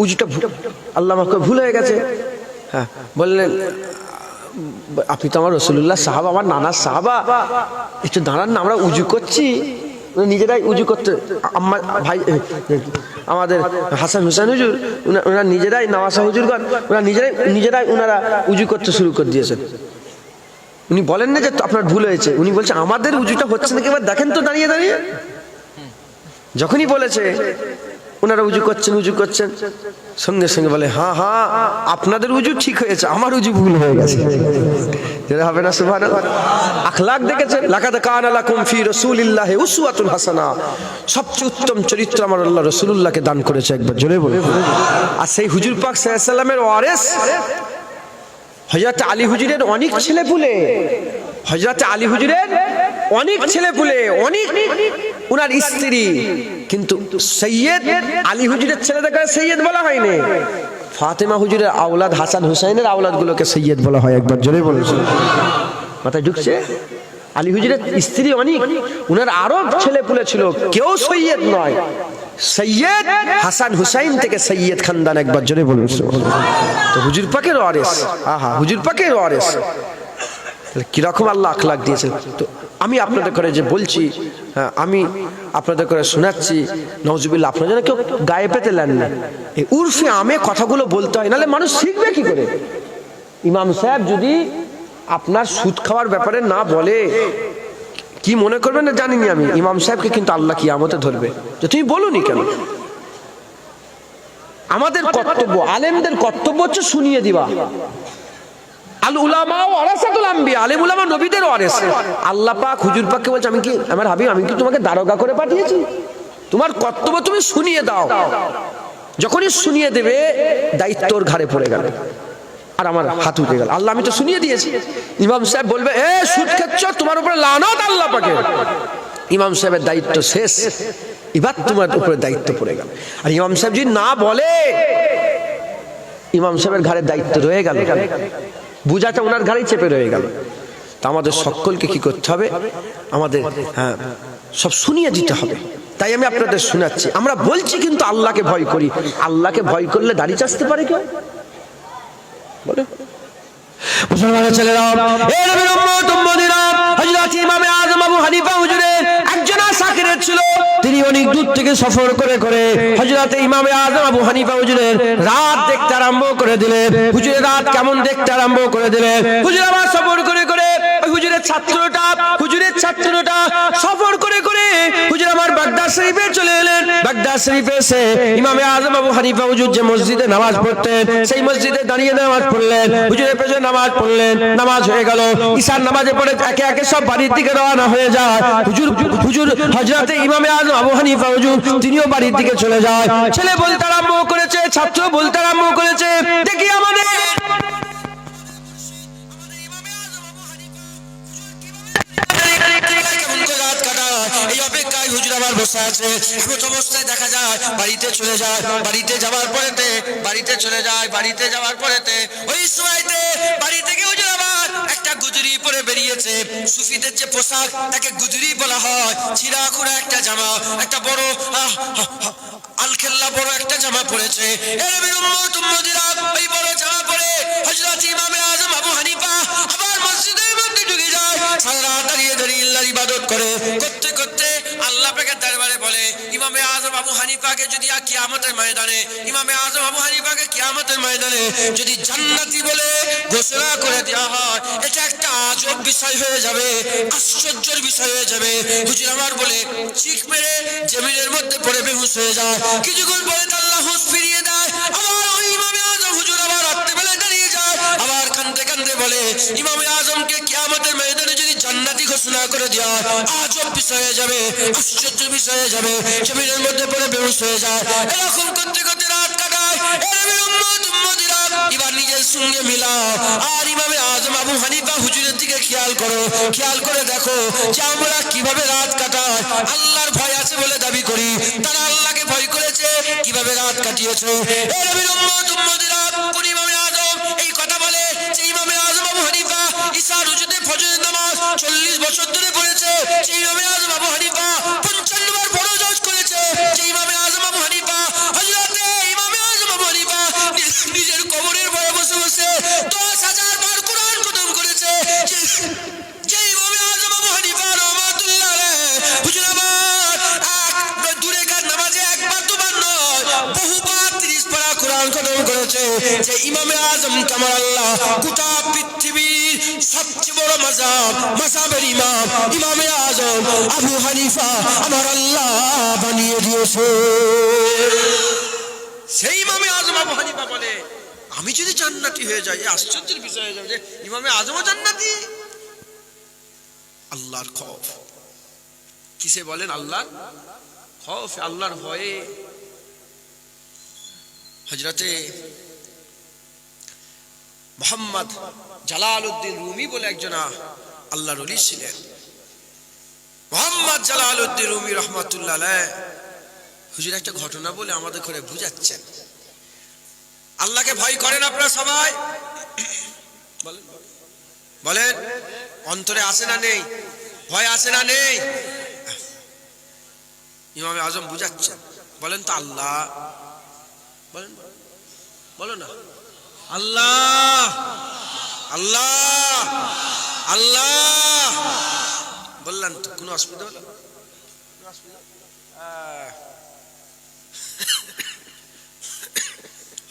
উজুটা আল্লাহ মাফ করে ভুল হয়ে গেছে। হ্যাঁ, বললেন আপনি তো আমার রাসূলুল্লাহ সাহাবা, আমার নানার সাহাবা, একটু দাঁড়ান না, আমরা উজু করছি। নিজেরাই উজু করতে, আম্মা ভাই আমাদের হাসান হুসাইন হুজুর ওনারা নিজেরাই, নওয়াসা হুজুরগণ ওনারা নিজেরাই ওনারা উজু করতে শুরু করে দিয়েছেন। উনি বলেন না যে আপনার ভুল হয়েছে, উনি বলছে আমাদের উজুটা হচ্ছে না, এবার দেখেন তো দাঁড়িয়ে দাঁড়িয়ে। যখনই বলেছে ওনারা উজু করছেন, সঙ্গে সঙ্গে বলে হ্যাঁ আপনাদের উজু ঠিক হয়েছে, আমার উজু ভুল হয়ে গেছে। যেটা হবে না সুবহানাল্লাহ। আখলাক দেখেছেন? লাকাদ কানা লাকুম ফি রাসূলিল্লাহি উসওয়াতুন হাসানা। সবচেয়ে উত্তম চরিত্র আমার আল্লাহ রাসূলুল্লাহকে দান করেছে, একবার জোরে বলুন। আর সেই হুজুর পাক সাল্লাল্লাহু আলাইহি ওয়াসাল্লামের ওয়ারিস হযরত আলী হুজুরের অনেক ছেলেপুলে, হযরত আলী হুজুরের অনেক ছেলেপুলে, অনেক উনার স্ত্রী, কিন্তু সৈয়দ আলী হুজুরের ছেলেদেরকে সৈয়দ বলা হয়নি। ফাতেমা হুজুরের আওলাদ হাসান হুসাইনের আওলাদ গুলোকে সৈয়দ বলা হয়, একবার জোরে বলুন। মাথায় ঢুকছে? আলী হুজুরের স্ত্রী অনেক, উনার আরো ছেলেপুলে ছিল, কেউ সৈয়দ নয়। সৈয়দ হাসান হুসাইন থেকে সৈয়দ খানদান, একবার জোরে বলুন। তো হুজুর পাকের ওয়ারিস, আহা হুজুর পাকের ওয়ারিস, কিরকম আল্লাহ আখলাক দিয়েছে। তো আমি আপনাদের করে যে বলছি, আমি আপনাদের করে শোনাচ্ছি, নওজুবিল্লাহ আপনারা যেন কেউ গায়ে পেতে নেন না। এই উর্ফে আমে কথাগুলো বলতে হয়, নাহলে মানুষ শিখবে কি করে? ইমাম সাহেব যদি আপনার সুদ খাওয়ার ব্যাপারে না বলে, কি মনে করবেন না জানিনি আমি, ইমাম সাহেবকে কিন্তু আল্লাহ কিয়ামতে ধরবে যে তুমি বলুনি কেন। আমাদের কর্তব্য, আলেমদের কর্তব্য হচ্ছে শুনিয়ে দিবা। আল উলামা ওয়ারাসাতুল আম্বিয়া, আলেম উলামা নবীদের ওয়ারিস। আল্লাহ পাক হুজুর পাককে বলছে আমি কি আমার হাবিব, আমি কি তোমাকে দারোগা করে পাঠিয়েছি? তোমার কর্তব্য তুমি শুনিয়ে দাও। যখনই শুনিয়ে দেবে দায়িত্ব ওর ঘাড়ে পড়ে গেল, আর আমার হাত উঠে গেল। আল্লাহ আমি তো শুনিয়ে দিয়েছি। ইমাম সাহেব বলবে এ সুদ খাচ্ছ, তোমার উপরে লানত আল্লাহ পাকের। ইমাম সাহেবের দায়িত্ব শেষ, এবার তোমার উপরে দায়িত্ব পড়ে গেল। আর ইমাম সাহেব যদি না বলে, ইমাম সাহেবের ঘাড়ে দায়িত্ব রয়ে গেল, বুঝাটা ওনার ঘাড়েই চেপে রয়ে গেল। তা আমাদের সকলকে কি করতে হবে? আমাদের সব শুনিয়ে দিতে হবে। তাই আমি আপনাদের শোনাচ্ছি, আমরা বলছি কিন্তু আল্লাহকে ভয় করি। আল্লাহকে ভয় করলে দাড়ি চাচতে পারে কেউ? বলে মুসলমানের ছেলেরা, এই নবীর উম্মত উম্মতিরা, হযরত ইমাম আযম আবু হানিফা হুজুরের একজন শাকির ছিল। তিনি অনেক দূর থেকে সফর করে করে হযরত ইমাম আযম আবু হানিফা হুজুরের রাত দেখতে আরম্ভ করে দিলেন। হুজুরের রাত কেমন দেখতে আরম্ভ করে দিলেন। হুজুর আবার সফর করে করে হুজুরের ছাত্রটা সফর করে করে হুজুর আমার বাগদাদ শরীফে চলে এলেন। বাগদাদ শরীফে এসে ইমামে আজম আবু হানিফা হুজুর যে মসজিদে নামাজ পড়তেন সেই মসজিদে দাঁড়িয়ে নামাজ পড়লেন। হুজুরের পেছনে নামাজ পড়লেন, নামাজ হয়ে গেল। ঈশার নামাজে পড়ে একে একে সব বাড়ির দিকে রওনা হয়ে যায়। হুজুর হযরতে ইমামে আজম আবু হানিফা হুজুর তিনিও বাড়ির দিকে চলে যায়। ছেলে বলতে আরম্ভ করেছে, ছাত্র বলতে আরম্ভ করেছে, দেখি আমাদের এই অপেক্ষায় হুজুর আবার বসে আছে। এমন অবস্থায় দেখা যায় বাড়িতে চলে যায়। বাড়িতে যাওয়ার পরেতে বাড়িতে যাওয়ার পরেতে ওই সময়তে বাড়ি থেকে হুজুর আবার একটা গুজরি পরে বেরিয়েছে। সুফিদের যে পোশাক তাকে গুজরি বলা হয়। ছিঁড়া খুঁড়া একটা জামা, একটা বড় আলখেল্লা বড় একটা জামা পরেছে। এর উম্মত উম্মতিরা ওই বড় জামা পরে হযরত ইমামে আজম আবু হানিফা আবার মসজিদের মধ্যে ঢুকে যায়। সারা রাত দাঁড়িয়ে দাঁড়িয়ে আল্লাহর ইবাদত করতে করতে আল্লাহ পাকের দরবারে বলে, ইমামে আজম আবু হানিফাকে যদি কিয়ামতের ময়দানে যদি জান্নাতি বলে ঘোষণা করে দেওয়া হয়, এটা একটা আজব বিষয় হয়ে যাবে, আশ্চর্যের বিষয় হয়ে যাবে। হুজুর আমার বলে চিক মেরে জমিনের মধ্যে পড়ে বেহুশ হয়ে যায়। কিছুক্ষণ পরে আল্লাহ হুঁশ ফিরিয়ে দেয়। আবার ওই ইমামে আজম হুজুর আবার রাত্রে বেলা দাঁড়িয়ে যায়। আবার কাঁদতে কাঁদতে বলে, ইমামে আজমকে কিয়ামতের ময়দানে যদি জান্নাতি ঘোষণা করে দেওয়া হয়, আজব বিষয় হয়ে যাবে, আশ্চর্য বিষয় হয়ে যাবে। জমিনের মধ্যে পড়ে বেহুশ হয়ে যায়। এরকম করতে করতে রাত কাটায়। এবার নিজের সঙ্গে মিলাও আর ইমামে আজম আবু হানিফা হুজুরের দিকে খেয়াল করে দেখো যে আমরা কিভাবে রাত কাটাই। আল্লাহর ভয় আছে বলে দাবি করি, তারা আল্লাহকে ভয় করেছে, কিভাবে রাত কাটিয়েছে। ইমামে আজম এই কথা বলে যে ইমামে আজম আবু হানিফা ঈশার রুজুতে ফজরের নামাজ 40 বছর ধরে পড়েছে। যে ইমামে আজম আবু হানিফা 55 বার ফরজ হজ করেছে। যে ইমামে আজম আবু হানিফা হযরতে ইমামে আজম আবু হানিফা নিজের কবরের ভয়ে বসে বসে 10,000 বার কোরআন খতম করেছে। যে ইমামে আজম আবু হানিফা রাহমাতুল্লাহ আলাইহি হুজুর আমার দূরে কার নামাজে একবার দুবার নয়, বহুবার 30 পারা কোরআন খতম করেছে। যে ইমামে আজম কামার আল্লাহ গোটা পৃথিবীর সবচেয়ে বড় মাযহাবের ইমাম ইমামে আজম আবু হানিফা আমার আল্লাহ বানিয়ে দিয়েছে। সেই ইমামে আজম আবু হানিফা বলে, আমি যদি জান্নাতি হয়ে যাই, আশ্চর্যের বিষয় হয়ে যাবে যে ইমামে আজমও জান্নাতি। আল্লাহর খৌফ, কিসে বলেন? আল্লাহর খৌফ, আল্লাহর ভয়ে। হযরতে মুহাম্মদ জালালউদ্দিন রুমি বলে একজন আল্লাহর ওলি ছিলেন। মুহাম্মদ জালালউদ্দিন রুমি রাহমাতুল্লাহ আলাইহি হুজুর একটা ঘটনা বলে আমাদের করে বুঝাচ্ছেন। আল্লাহকে ভয় করেন আপনারা সবাই? বলেন, অন্তরে আছে না নেই? ভয় আছে না নেই? ইমামে আজম বুঝাচ্ছেন, বলেন তো আল্লাহ, বলেন, বলো না আল্লাহ আল্লাহ আল্লাহ বললেন তো কোনো অসুবিধা হলো?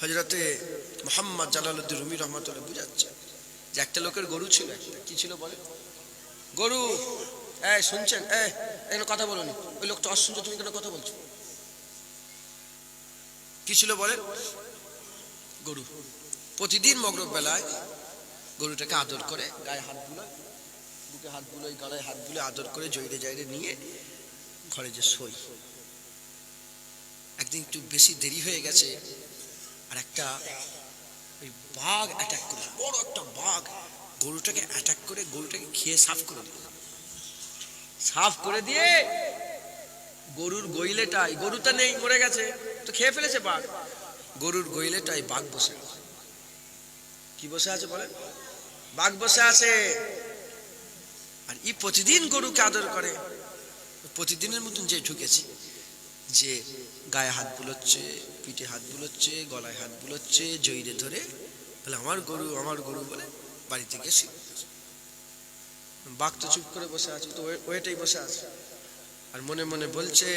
হযরতে মুহাম্মদ জালালউদ্দিন রুমি রাহমাতুল্লাহ বুঝাচ্ছেন যে একটা লোকের গরু ছিল। একটা কি ছিল বলে? গরু। শুনছেন? এখানে কথা বলুন। ওই লোকটা অশুনছে, তুমি কেন কথা বলছো? কি ছিল বলে? গরু। প্রতিদিন মগরিব বেলায় গরুটাকে আদর করে, গায়ে হাত বুলায়, বুকে হাত বুলায়, গলায় হাত বুলে আদর করে জয়রে জয়রে নিয়ে ঘরে যে শোয়। একদিন একটু বেশি দেরি হয়ে গেছে, আর একটা ওই বাঘ অ্যাটাক করে, বড় একটা বাঘ গরুটাকে অ্যাটাক করে গরুটাকে খেয়ে সাফ করে দিয়ে গরুর গইলেটাই, গরুটা নেই, মরে গেছে, তো খেয়ে ফেলেছে বাঘ। গরুর গইলেটাই বাঘ বসে আছে। কি বসে আছে বলেন? বাঘ বসে আছে। আর ই প্রতিদিন গরুকে আদর করে। প্রতিদিনের মতন যে ঢুকেছি, যে গায়ে হাত বুলোচ্ছে, পিঠে হাত বুলোচ্ছে, গলায় হাত বুলোচ্ছে, জয়রে ধরে বলে আমার গরু বলে বাড়ি থেকে এসে বাঘ তো চুপ করে বসে আছে, তো ওইটাই বসে আছে। আর মনে মনে বলছে,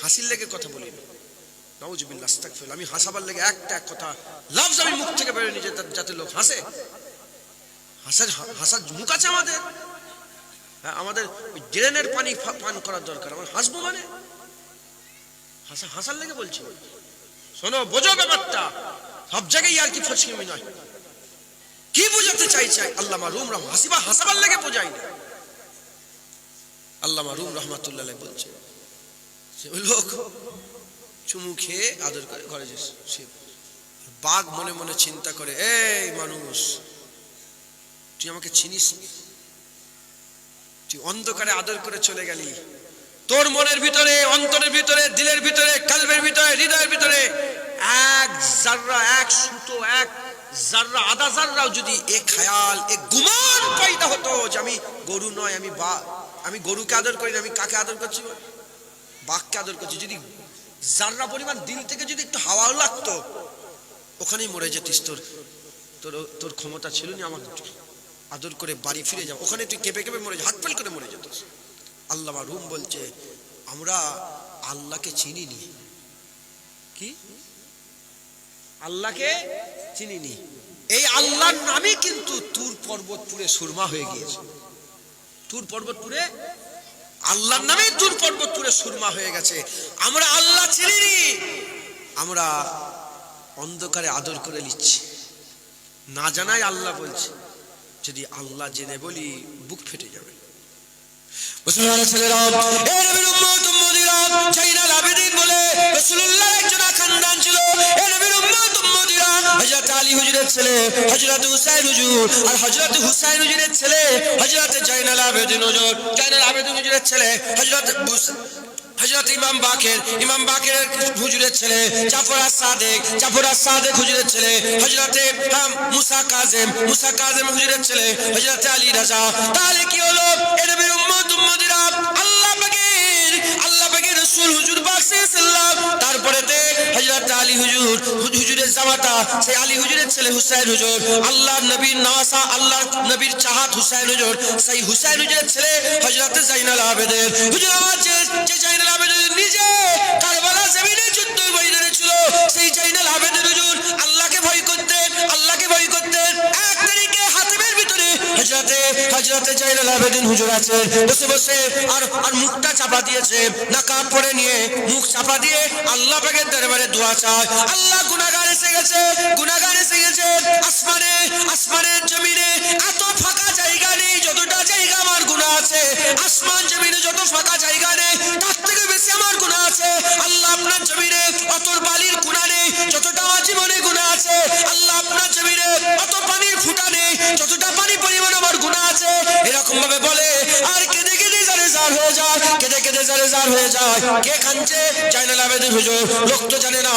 হাসির লেগে কথা বলিনি, নাউজুবিল্লাহ আস্তাগফিরুল্লাহ, আমি হাসাবার লেগে একটা কথা লফজ আমি মুখ থেকে বেরোয়নি যাতে লোক হাসে। হাসার মুখ আছে আমাদের, হ্যাঁ, আমাদের ড্রেনের পানি পান করার দরকার। আমার হাসবো মানে হাসার লেগে বলছি? শোনো, বোঝো ব্যাপারটা। সব জায়গায় আর কি ফচকিমি নয়। কি বুঝাতে চাইছে আল্লামা রুম হাসাবার লেগে বোঝাই না। আল্লামা রুম রহমাতুল্লাহ বলছে, ওই লোক চুমু খেয়ে আদর করে ঘরে সে বাঘ মনে মনে চিন্তা করে, এই মানুষ, তুই আমাকে চিনিস? তুই অন্ধকারে আদর করে চলে গেলি। তোর মনের ভিতরে, অন্তরের ভিতরে, দিলের ভিতরে, কালবের ভিতরে, হৃদয়ের ভিতরে এক জাররা, এক সুতো, এক জাররা, আধা জাররাও যদি এক খেয়াল, এক গুমান পয়দা হতো যে আমি গরু নয়, আমি গরুকে আদর করি না, আমি কাকে আদর করছি? বাঘকে আদর করছি। যদি জাররা পরিমাণ দিল থেকে যদি একটু হাওয়াও লাগতো, ওখানেই মরে যেতিস। তোর ক্ষমতা ছিল না আমার আদর করে বাড়ি ফিরে যাও, ওখানে তুই কেঁপে কেঁপে মরে যা, হাত ফেল করে মরে যেতিস। আল্লামা রুম বলছে, আমরা আল্লাহকে চিনিনি। কি? আল্লাহকে চিনিনি। এই আল্লাহর নামই কিন্তু তুর পর্বতপুরে সুরমা হয়ে গিয়েছে। তুর পর্বতপুরে আল্লাহর নামে তুর পর্বতপুরে সুরমা হয়ে গেছে। আমরা আল্লাহ চিনিনি, আমরা অন্ধকারে আদর করে নিচ্ছি, না জানাই আল্লাহ বলছে। যদি আল্লাহ জেনে বলি, বুক ফেটে যাবে। মুসলমানের ছেলেরা, এই নবীর উম্মত উম্মতিরা, জাইনাল আবেদিন বলে রাসূলুল্লাহর একজন খানদান ছিল। এই নবীর উম্মত উম্মতিরা, হযরত আলী হুজুরের ছেলে হযরত হুসাইন হুজুর, আর হযরত হুসাইন হুজুরের ছেলে হযরত জাইনাল আবেদিন হুজুর, জাইনাল আবেদিন হুজুরের ছেলে হযরত ইমাম বাকের হুজুরের ছেলে জাফর সাদেক হুজুরের ছেলে হযরত মুসা কাজেম হুজুরের ছেলে হযরত আলী রাজা। তাহলে কি হলো? এই নবীর উম্মত উম্মতিরা আল্লাহ পাকের রাসূল হুজুর পাক সাল্লাল্লাহু, তারপরেতে হযরত আলী হুজুরের জামাতা সেই আলী হুজুরের ছেলে হুসাইন হুজুর, আল্লাহর নবীর নওয়াসা, আল্লাহর নবীর চাহাত হুসাইন হুজুর, সেই হুসাইন হুজুরের ছেলে হযরত জাইনাল আবেদিন হুজুর। যে জাইনাল আবেদিন নিজে কারবালা জমিনে যুদ্ধ ময়দানে ছিল, সেই জাইনাল আবেদিন হুজুর আল্লাহকে ভয় করতেন। এক তারিখে হাতিমের ভিতরে হযরত জাইনাল আবেদিন হুজুর আছে বসে আর মুখটা চাপা দিয়েছে, নাকাব পরে নিয়ে মুখ চাপা দিয়ে আল্লাহ পাকের দরবারে দোয়া চায়। আল্লাহ, গুনাহগার এসে গেছে। আসমানের জমিনে এত ফাঁকা জায়গা নেই, যতটা জায়গা আমার গুনাহ আছে। আসমান জমিনে যত ফাঁকা জায়গা নেই, তার থেকে বেশি আমার গুনাহ আছে। আল্লাহ, আপনার জমিনে অত বালির গুনাহ নেই, যতটা আমার জীবনে গুনাহ আছে। আল্লাহ, আপনার জমিনে অত পানির ফুটা নেই, যতটা পানি পরিমাণ আমার গুনাহ আছে। এরকম ভাবে বলে আর কেঁদে কেঁদে জারে জার হয়ে যায়। কে কাঁদছে? জাইনাল আবেদিন হুজুর। লোক তো জানে না,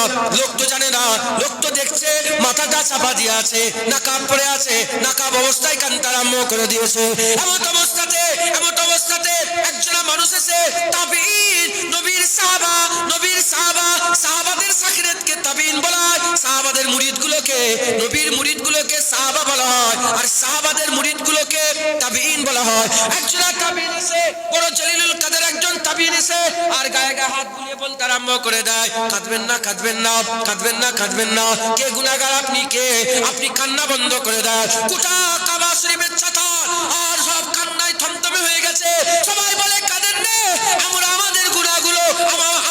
লোক তো দেখছে মাথাটা চাপা দিয়ে আছে, নাকাব পরে আছে, নাকাব অবস্থায় কান্না আরম্ভ করে দিয়েছে। এমন অবস্থাতে একজন মানুষ এসে তাবিঈন, নবীর সাহাবাদের সাকিরাতকে তাবিঈন বলা হয়। সাহাবাদের মুরিদগুলোকে, নবীর মুরিদগুলোকে সাহাবা বলা হয়, আর সাহাবাদের মুরিদগুলোকে তাবিঈন বলা হয়। একজন তাবিঈন এসে, বড় জলিলুল কাদের একজন তাবিঈন এসে আর গায়ে হাত বুলিয়ে বলতে আরম্ভ করে দেয়, কাঁদবেন না, কে গুনাহগার? আপনি কে? আপনি কান্না বন্ধ করে দেন। গোটা কাবা শরীফের ছাতার আর সব কান্নায় থমথমে হয়ে গেছে। সবাই বলে, কাঁদেন না, আমরা আমাদের গুনাহগুলো,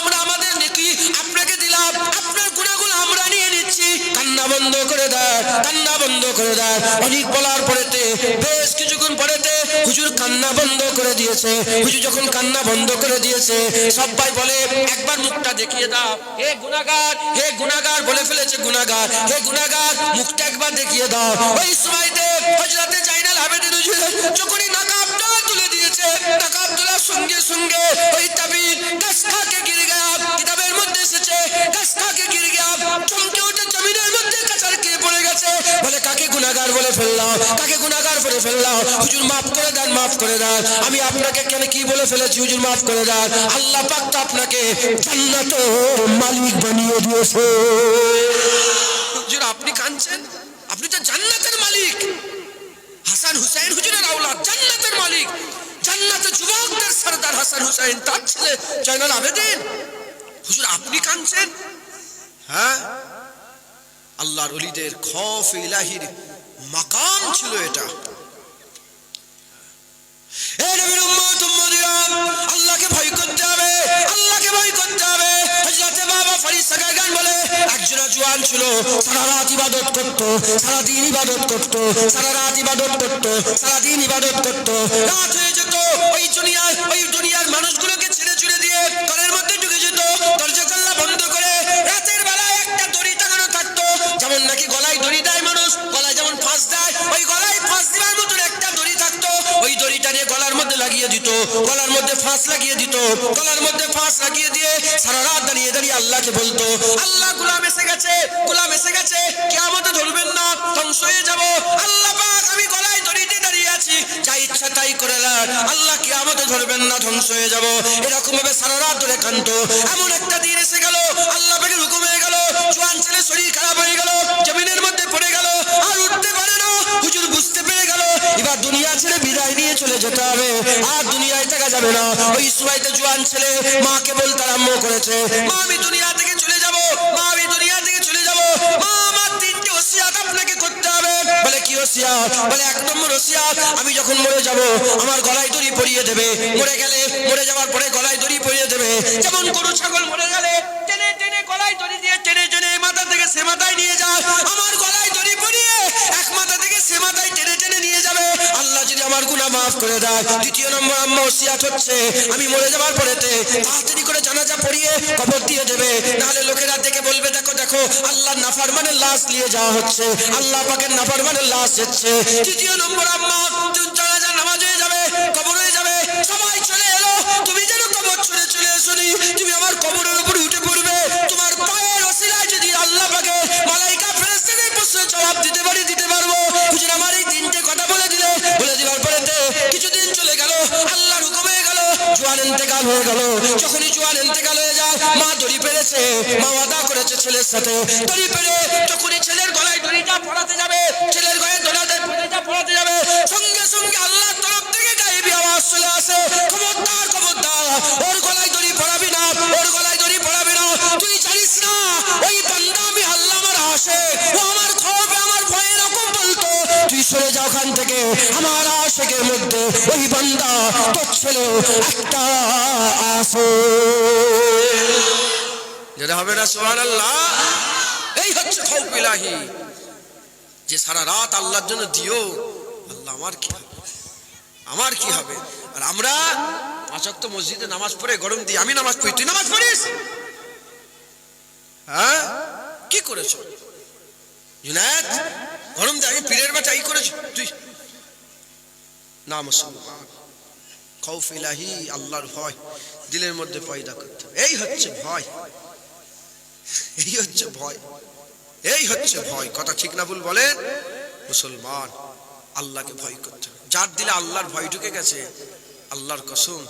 আমরা আমাদের নেকি আপনাকে দিলাম, আপনার গুনাহগুলো আমরা নিয়ে নিচ্ছি। কান্না বন্ধ করে দেন। অনেক বলার পরেতে, বেশ কিছুক্ষণ পরেতে হুজুর কান্না বন্ধ করে দিয়েছে। হুজুর যখন কান্না বন্ধ করে দিয়েছে, সবাই বলে, একবার মুখটা দেখিয়ে দাও। হে গুনাহগার বলে ফেলেছে, গুনাহগার, হে গুনাহগার, মুখটা একবার দেখিয়ে দাও। ওই সময়তে হযরত জাইনাল আবেদিন হুজুর যখনই নাকাবটা তুলে দিয়েছে, নাকাব তোলার সঙ্গে সঙ্গে ওই তাবিঈন গাছটাকে গিরে গেল। কিতাবের মধ্যে এসেছে, গাছটাকে গিরে গেল, চমকে উঠে জমিনের মধ্যে কাচার খেয়ে পড়ে গেছে। বলে, কাকে গুনাহগার বলে ফেললাম? হুজুর মাফ করে দেন। আমি আপনাকে কেন কি বলে ফেলেছি? হুজুর মাফ করে দেন। আল্লাহ পাক তো আপনাকে জান্নাতের মালিক বানিয়ে দিয়েছে। হুজুর, আপনি কাঁদছেন? আপনি তো জান্নাতের মালিক। হাসান হুসাইন হুজুরের আওলাদ, জান্নাতের মালিক, জান্নাতে যুবকদের সরদার হাসান হুসাইন, তার ছেলে জাইনাল আবেদিন। হুজুর, আপনি কাঁদছেন? হ্যাঁ, আল্লাহর ওলিদের খৌফ ইলাহির মাকাম ছিল এটা। এই নবীর জোয়ান ছিল, সারা রাত ইবাদত করতো, সারাদিন ইবাদত করতো, সারা রাত ইবাদত করতো, সারাদিন ইবাদত করতো। রাত হয়ে যেত, ওই দুনিয়ার মানুষগুলোকে ছেড়ে ছুড়ে দিয়ে ঘরের মধ্যে ঢুকে যেত, দরজা জানলা বন্ধ করে। রাতের বেলায় একটা দড়ি টাঙানো থাকতো, যেমন নাকি গলায় দড়ি দেয় মানুষ, গলায় যেমন ফাঁস দেয়, ওই গলায় ফাঁস দেওয়ার মতন একটা দড়ি থাকতো। ওই দড়িটা নিয়ে গলার মধ্যে লাগিয়ে দিত, গলার মধ্যে ফাঁস লাগিয়ে দিত, গলার মধ্যে ফাঁস লাগিয়ে দিয়ে সারা রাত দাঁড়িয়ে দাঁড়িয়ে আল্লাহকে বলতো, আল্লাহ গোলাম এসে গেছে, গোলাম এসে গেছে, কিয়ামতে ধরবেন না, ধ্বংস হয়ে যাব। আল্লাহ পাক আমি গলায় দড়িতে দাঁড়িয়ে আছি, যা ইচ্ছা তাই করে নেন, আল্লাহ কিয়ামতে ধরবেন না, ধ্বংস হয়ে যাব। এরকম ভাবে সারা রাত ধরে কাঁদতো। এমন একটা দিন এসে গেল, আল্লাহ পাকের হুকুম হয়ে গেল, জোয়ান ছেলে শরীর খারাপ হয়ে গেল, জমিনের মধ্যে পড়ে গেল, আর উঠতে পারে না। হুজুর বুঝতে পেরে গেল এবার দুনিয়া ছেড়ে বিদায় নিয়ে চলে যেতে হবে, আর দুনিয়ায় থাকা যাবে না। ওই সময়তে জোয়ান ছেলে মাকে বলতে আরম্ভ করেছে, মা আমি দুনিয়া থেকে চলে যাব, মা আমি দুনিয়া থেকে চলে যাব, মা আমার তিনটে ওসিয়াত আপনাকে করতে হবে। বলে কি ওসিয়াত? বলে এক নম্বর ওসিয়াত, আমি যখন মরে যাব আমার গলায় দড়ি পরিয়ে দেবে, মরে গেলে মরে যাওয়ার পরে গলায় দড়ি পরিয়ে দেবে, যেমন গরু ছাগল মরে গেলে টেনে টেনে গলায় দড়ি দিয়ে টেনে টেনে মাথা থেকে সে মাথায় নিয়ে যায়, আমার গলায় দড়ি পরিয়ে এক মাথা থেকে সে মাথায় টেনে টেনে নিয়ে যাবে, আল্লাহ যদি আমার গুনাহ মাফ করে দেয়। দ্বিতীয় নম্বর আম্মা ওসিয়াত হচ্ছে, আমি মরে যাওয়ার পরেতে তাড়াতাড়ি করে জানাজা পড়িয়ে কবর দিয়ে দেবে, নাহলে লোকেরা দেখে বলবে দেখো দেখো আল্লাহর নাফরমানের লাশ নিয়ে যাওয়া হচ্ছে, আল্লাহ পাকের নাফরমানের লাশ যাচ্ছে। তৃতীয় নম্বর আম্মা জানাজা নামাজ হয়ে যাবে, কবর হয়ে যাবে, সবাই চলে এলো, তুমি যেন কবর ছেড়ে চলে এসোনি, তুমি আমার কবরের উপর উঠে পড়বে, তোমার পায়ের ওসিলায় যদি আল্লাহ পাকে মালাইকা ফেরেশতাদের প্রশ্নের জবাব দিতে পারি, দিতে পারবো। হুজুর আমার এই তিনটে কথা বলে দিলে, বলে দেওয়ার পরেতে কিছুদিন চলে গেল, আল্লাহর হুকুম হয়ে গেল, জোয়ান ইন্তেকাল হয়ে গেল। যখনই জোয়ান ইন্তেকাল হয়ে যায়, মা দড়ি পেরেছে, মা ওয়াদা করেছে ছেলের সাথে, দড়ি পেরে যখনই ছেলের গলায় দড়িটা পড়াতে যাবে, ছেলের গায়ে দড়িটা পড়াতে যাবে, সঙ্গে সঙ্গে আল্লাহর তরফ থেকে গায়েবী আওয়াজ চলে আসে, খবরদার খবরদার, ওর গলায় দড়ি পড়াবি না, ওর গলায় দড়ি পড়াবি না, তুই জানিস না ওই বান্দা আমি আল্লাহ আমার আশিক, ও আমার খৌফে আমার ভয়ে এরকম বলতো, তুই সরে যা ওখান থেকে, আমার আশিকের মধ্যে ওই বান্দা তোর ছেলে একটা আছে। যেটা হবে না সুবহানাল্লাহ। এই হচ্ছে খৌফ ইলাহি, যে সারা রাত আল্লাহর জন্য দিও, আল্লাহ আমার কি হবে, আমার কি হবে। আর আমরা পাঁচ ওয়াক্ত মসজিদে নামাজ পড়ে গরম দিই, আমি নামাজ পড়ি, তুই নামাজ পড়িস, হ্যাঁ কি করেছো জুনায়েদ, গরম দিয়ে আমি পীরের বাটা এই করেছো তুই না। মুসলমান খৌফ ইলাহি, আল্লাহর ভয় দিলের মধ্যে পয়দা করতে হবে। এই হচ্ছে ভয়, এই হচ্ছে ভয়, এই হচ্ছে ভয়। কথা ঠিক না ভুল বলেন? মুসলমান আল্লাহকে ভয় করতে হবে। যার দিলে আল্লাহর ভয় ঢুকে গেছে, আল্লাহর কসম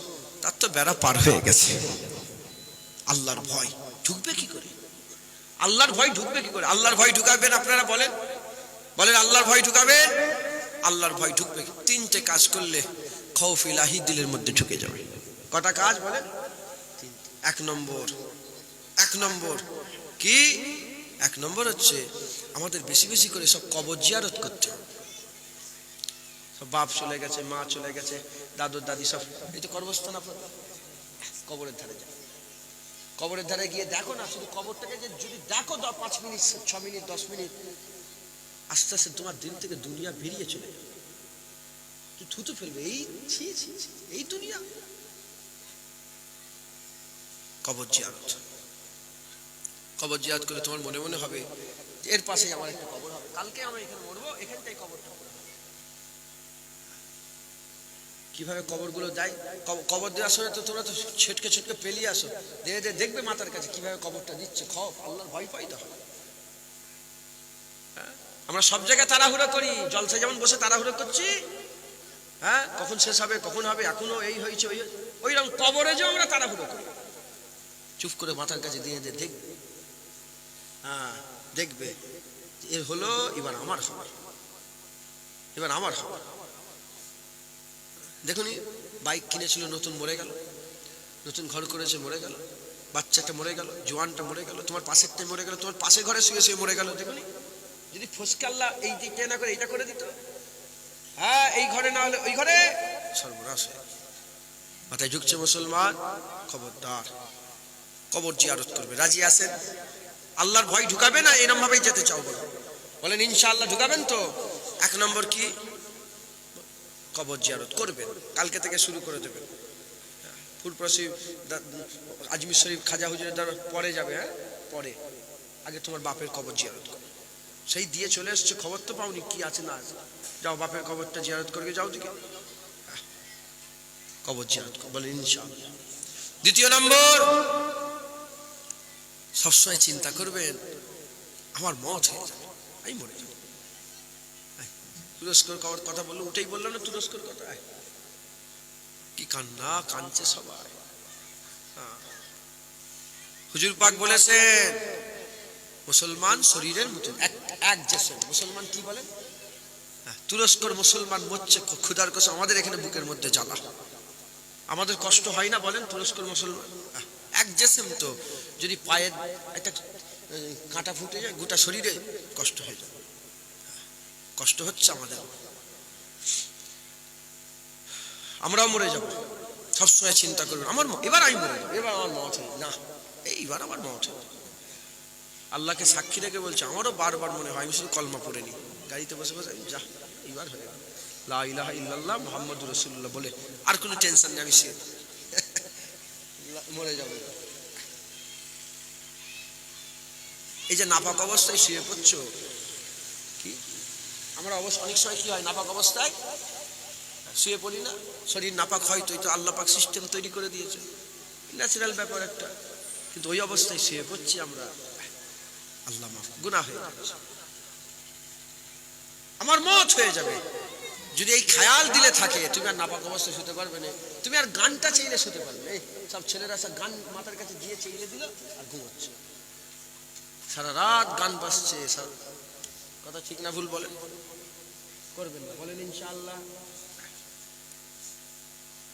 তার তো বেড়া পার হয়ে গেছে। আল্লাহর ভয় ঢুকবে কি করে? আল্লাহর ভয় ঢুকবে কি করে? আল্লাহর ভয় ঢুকাবেন আপনারা বলেন, বলেন আল্লাহর ভয় ঢুকাবেন? আল্লাহর ভয় ঢুকবে তিনটে কাজ করলে খৌফ ইলাহি দিলের মধ্যে ঢুকে যাবে। কটা কাজ বলেন? এক নম্বর কি? এক নম্বর হচ্ছে আমাদের বেশি বেশি করে সব কবর জিয়ারত করতে হবে। সব বাপ চলে গেছে, মা চলে গেছে, দাদু দাদি সব এই তো কর্মস্থান, আপনার কবরের ধারে যাও, কবরের ধারে গিয়ে দেখো না, শুধু কবরটাকে যে যদি দেখো 5 মিনিট 6 মিনিট 10 মিনিট, আস্তে আস্তে তোমার দিল থেকে দুনিয়া বেরিয়ে চলে যাবে, তুই থুতু ফেলবে, এই ছি ছি ছি, এই দুনিয়া। কবর জিয়ারত, কবর জিয়ারত করে তোমার মনে মনে হবে এর পাশেই আমার একটা কবর হবে, কালকে আমি এখানে মরবো, এখানটাই কবরটা। কিভাবে কবরগুলো দেয়? কবর দেওয়ার সময় তো তোমরা তো ছেটকে ছেটকে পেলিয়ে আসো, দেখবে মাথার কাছে কিভাবে কবরটা দিচ্ছে। খৌফ, আল্লাহর ভয় পাইতে হবে। আমরা সব জায়গায় তাড়াহুড়ো করি, জলসা যেমন বসে তাড়াহুড়ো করছি, হ্যাঁ কখন শেষ হবে কখন হবে, এখনো এই হয়েছে ওইরকম কবরে যে আমরা তাড়াহুড়ো করি। চুপ করে মাথার কাছে দিয়ে দেখবে, হ্যাঁ দেখবে এর হলো, এবার আমার হবে, এবার আমার হবে। দেখুন বাইক কিনেছিল নতুন, মরে গেল, নতুন ঘর করেছে, মরে গেল, বাচ্চাটা মরে গেল, জোয়ানটা মরে গেল, তোমার পাশেরটাই মরে গেল, তোমার পাশে ঘরে শুয়ে শুয়ে মরে গেল। দেখুন যদি ফসকে আল্লাহ এই দিকটা না করে এইটা করে দিত, হ্যাঁ এই ঘরে না হলে ওই ঘরে, সর্বনাশ হয়ে মাথায় ঢুকছে। মুসলমান খবরদার কবর জিয়ারত করবে। রাজি আছেন? আল্লাহর ভয় ঢুকাবে না এরকম ভাবেই যেতে চাও বলেন ইনশাআল্লাহ ঢুকাবেন তো? 1 নম্বর কি? কবর জিয়ারত করবেন, কালকে থেকে শুরু করে দেবেন। ফুলপ্রসি আজমির শরীফ খাজা হুজুরের দ্বারা পরে যাবে, হ্যাঁ পরে, আগে তোমার বাপের কবর জিয়ারত করো। সেই দিয়ে চলে এসছে, খবর তো পাওনি কি আছে না আছে, যাও বাপের কবরটা জিয়ারত করবে, যাও দিকে কবর জিয়ারত করো, বলেন ইনশাআল্লাহ। 2 নম্বর, সবসময় চিন্তা করবেন আমার মত হয়ে যাবে, আমি মরে যাব। তুরস্কর কথা বললো, উঠেই বললাম না তুরস্কর কথা, কি কান্না কাঁদছে সবাই। হুজুর পাক বলেছেন মুসলমান শরীরের মতো এক জিসম। মুসলমান কি বলেন? তুরস্কর মুসলমান মরছে ক্ষুধার কষ্ট, আমাদের এখানে বুকের মধ্যে জ্বালা, আমাদের কষ্ট হয় না বলেন? তুরস্কর মুসলমান এক জিসম, তো যদি পায়ের একটা কাঁটা ফুটে যায় গোটা শরীরে কষ্ট হয়ে যায়, কষ্ট হচ্ছে আমাদের। আমরাও মরে যাব, সবসময় চিন্তা করবেন আমার এবার আমি মরে যাবো, এবার আমার মত হয় না, এইবার আমার মত হয়। আল্লাহকে সাক্ষী রেখে বলছে আমারও বারবার মনে হয়, আমি শুধু কলমা পড়ে নি, গাড়িতে বসে বসে যা এইবার হয়ে গেল লা ইলাহা ইল্লাল্লাহ মুহাম্মাদুর রাসূলুল্লাহ বলে, আর কোনো টেনশন নেই, আমি সে মরে যাব। এই যে নাপাক অবস্থায় শুয়ে পড়ছো, কি আমরা অবশ্য অনেক সময় কি হয় নাপাক অবস্থায় শুয়ে পড়ি না, শরীর নাপাক হয়, তো আল্লাহ পাক সিস্টেম তৈরি করে দিয়েছে, ন্যাচারাল ব্যাপার একটা, কিন্তু ওই অবস্থায় শুয়ে পড়ছি আমরা, আল্লাহ মাফ, গুনাহ হয়ে যাচ্ছে, আমার মত হয়ে যাবে। যদি এই খেয়াল দিলে থাকে তুমি আর নাপাক অবস্থায় শুতে পারবে না, তুমি আর গানটা চাইলে শুতে পারবে না। সব ছেলেরা সব গান মাথার কাছে দিয়ে চাইলে দিল আর ঘুমোচ্ছে, সারা রাত গান বাজছে, কথা ঠিক না ভুল বলেন? করবেন না, বলেন ইনশাআল্লাহ।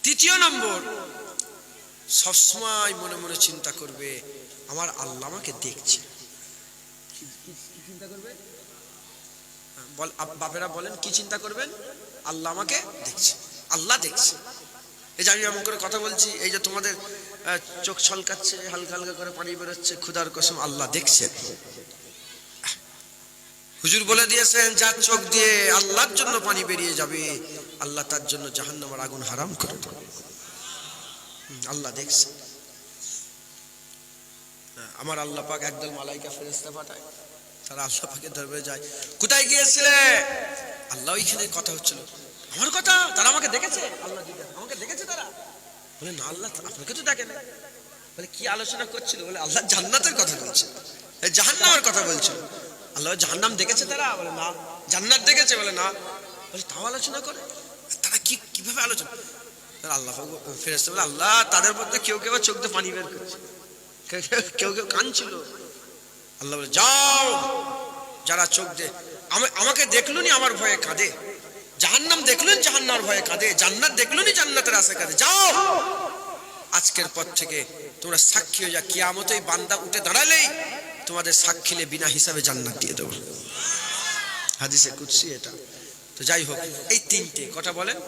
3 নম্বর, সবসময় মনে মনে চিন্তা করবে আমার আল্লাহ আমাকে দেখছে। কি চিন্তা করবে? বাপেরা বলেন কি চিন্তা করবেন? আল্লাহ আমাকে দেখছে, আল্লাহ দেখছে। এই যে আমি এমন করে কথা বলছি, এই যে তোমাদের চোখ ছলকাচ্ছে, হালকা হালকা করে পানি বেরোচ্ছে, খুদার কসম আল্লাহ দেখছেন। হুজুর বলে দিয়েছেন যার চোখ দিয়ে আল্লাহর জন্য পানি বেরিয়ে যাবে, আল্লাহ তার জন্য জাহান্নামের আগুন হারাম করে দেবে। আল্লাহ দেখছে। আমার আল্লাহ পাক একদল মালাইকা ফেরেশতা পাঠায়, তারা আল্লাহ পাকের দরবারে যায়, কোথায় গিয়েছিলে? আল্লাহ ওইখানে কথা হচ্ছিল, আমার কথা, তারা আমাকে দেখেছে? আল্লাহ আমাকে দেখেছে তারা? বলে না আল্লাহ আপনাকে তো দেখে না। বলে কি আলোচনা করছিল? বলে আল্লাহ জান্নাতের কথা বলছে, জাহান্নামের কথা বলছিল। আল্লাহ জাহান্নাম দেখেছে তারা? বলে না। জান্নাত দেখেছে? বলে না। বলে তাও আলোচনা করে? তারা কিভাবে আলোচনা? আল্লাহ ফেরেশতা বলে আল্লাহ তাদের মধ্যে কেউ কেউ চোখ দিয়ে পানি বের করছে, কেউ কেউ কাঁদছিল। আল্লাহ বলে যাও, যারা চোখ দিয়ে আমাকে দেখলুনি আমার ভয়ে কাঁদে, জাহান্নাম দেখলুন জাহান্নামের ভয়ে কাঁদে, জান্নাত দেখলুনি জান্নাতের আশে কাঁদে, যাও আজকের পর থেকে তোমরা সাক্ষী হয়ে যা, কিয়ামতে বান্দা উঠে দাঁড়ালেই তোমাদের সাক্ষীলে বিনা হিসাবে জান্নাত দিয়ে দেবো। হাদিসে কুদসি এটা। তো যাই হোক, এই 3টে কথা বলেন,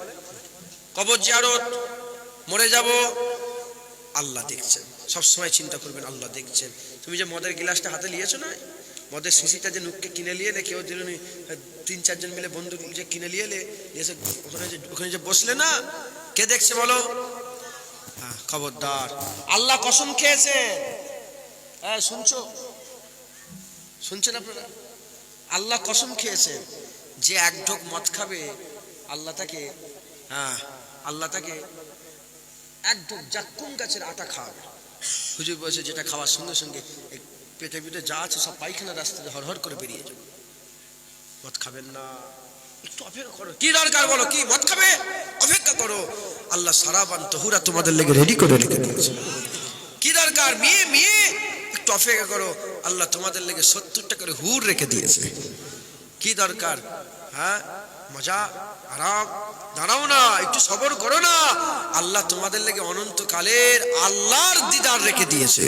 কবর জিয়ারত, মরে যাব, আল্লাহ দেখছেন, সবসময় চিন্তা করবেন আল্লাহ দেখছেন। তুমি যে মদের গিলাসটা হাতে নিয়েছো না, মদের শিশিটা যে নুককে কিনে নিয়ে কেউ দিল, 3-4 জন মিলে বন্ধু যে কিনে নিয়ে এসে ওখানে যে বসলে না, কে দেখছে বলো? হ্যাঁ, খবরদার, আল্লাহ কসম খেয়েছে। হ্যাঁ শুনছেন আপনারা? আল্লাহ কসম খেয়েছে যে 1 ঢোক মদ খাবে আল্লাহ তাকে 1 ঢোক জাক্কুম গাছের আটা খাওয়াবে। হুজুর বলেছে যেটা খাওয়ার সঙ্গে সঙ্গে পেটে পেটে যা আছে সব পায়খানা রাস্তাতে হরহর করে বেরিয়ে যাবে। মদ খাবেন না, একটু অপেক্ষা করো। কি দরকার বলো? কি মদ খাবে? অপেক্ষা করো, আল্লাহ সারাবান তহুরা তোমাদের লেগে রেডি করে রেখে দিয়েছে। কি দরকার? মেয়ে একটু অপেক্ষা করো, আল্লাহ তোমাদের লেগে 70টা করে হুর রেখে দিয়েছে। কি দরকার? হ্যাঁ, মজা আরাম, দাঁড়াও না, একটু সবর করো না, আল্লাহ তোমাদের লেগে অনন্তকালের আল্লাহর দিদার রেখে দিয়েছে।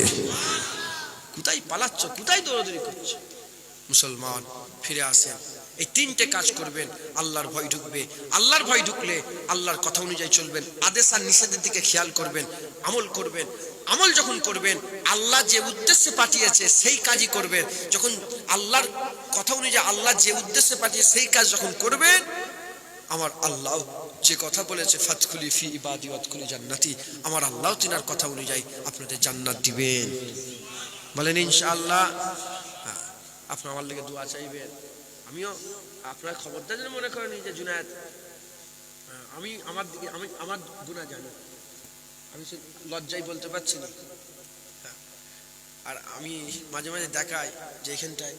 কোথায় পালাচ্ছ? কোথায় দৌড়াদৌড়ি করছো? মুসলমান ফিরে আসেন, এই তিনটে কাজ করবেন, আল্লাহর ভয় ঢুকবে। আল্লাহর ভয় ঢুকলে আল্লাহর কথা অনুযায়ী চলবেন, আদেশ আর নিষেধের দিকে খেয়াল করবেন, আমল করবেন। আমল যখন করবেন, আল্লাহ যে উদ্দেশ্যে পাঠিয়েছে সেই কাজই করবেন। যখন আল্লাহর কথা অনুযায়ী আল্লাহ যে উদ্দেশ্যে পাঠিয়েছে সেই কাজ যখন করবেন, আমার আল্লাহ যে কথা বলেছে ফাতখুলি ফি ইবাদি ওয়াদখুলি জান্নাতি, আমার আল্লাহ তিনার কথা অনুযায়ী আপনাদের জান্নাত দিবেন। বলেন ইনশাআল্লাহ। আপনার আমার লেগে দোয়া চাইবেন। আমিও আপনার খবরদার যেন মনে করেন যে জুনায়েদ, আমি আমার দিকে আমি আমার গুনাহ জানি, আমি সে লজ্জায় বলতে পারছি না। আর আমি মাঝে মাঝে দেখাই যে এখানটায়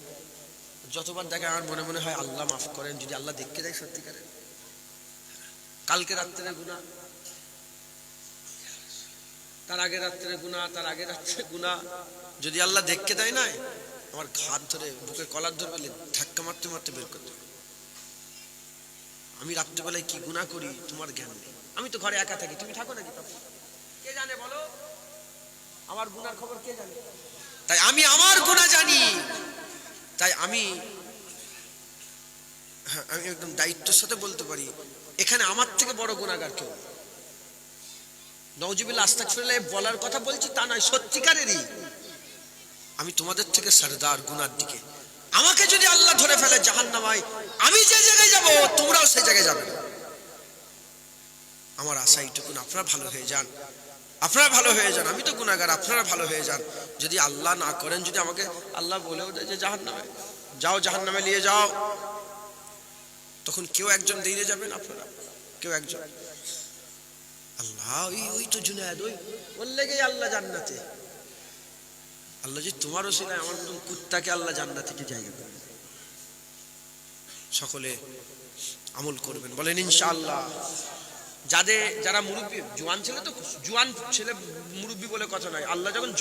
যতবার দেখায় আমার মনে মনে হয় আল্লাহ মাফ করেন, যদি আল্লাহ দেখতে দেয় সত্যিকারে। কালকে রাত্রে গুনাহ, তার আগে রাত্রে গুনাহ, তার আগে রাত্রে গুনাহ, যদি আল্লাহ দেখতে দেয় না, আমার ঘাট ধরে বুকের কলার ধরে ধাক্কা মারতে মারতে বের করতে। আমি রাত্রেবেলায় কি গুনাহ করি তোমার জ্ঞান নেই। আমি তো ঘরে একা থাকি, তুমি থাকো নাকি? কে জানে বলো, আমার গুনার খবর কে জানে? তাই আমি আমার গুনাহ জানি, তাই আমি একদম দায়িত্বের সাথে বলতে পারি এখানে আমার থেকে বড় গুনাহগার কেউ। নাউজুবিল্লাহ আস্তাগফিরুল্লাহ বলার কথা বলছি তা নয়, সত্যিকারেরই আমি তোমাদের থেকে সরদার গুনার দিকে। আমাকে যদি আল্লাহ ধরে ফেলে জাহান্নামায়, আমি যে জায়গায় যাব তোমরাও সেই জায়গায় যাবে। আমার আশা এইটুকু, আপনারা ভালো হয়ে যান, আপনারা ভালো হয়ে যান। আমি তো গুনাহগার, আপনারা ভালো হয়ে যান। যদি আল্লাহ না করেন, যদি আমাকে আল্লাহ বলেও দেয় যে জাহান্নামে যাও, জাহান্নামে নিয়ে যাও, তখন কেউ একজন দিয়ে যাবেন, আপনারা কেউ একজন। আল্লাহ ওই তো জুনায়েদ, ওর লেগেই আল্লাহ জান্নাতে। আল্লাহ যে তোমার ওসিলায় আমার মতন কুত্তাকে আল্লাহ জান্নাতে জায়গা দেবে। সকলে আমল করবেন, বলেন ইনশাআল্লাহ। যারা মুরব্বী, জোয়ান ছেলে তো, জোয়ান ছেলে মুরব্বী বলে কথা নয়। আল্লাহ যখন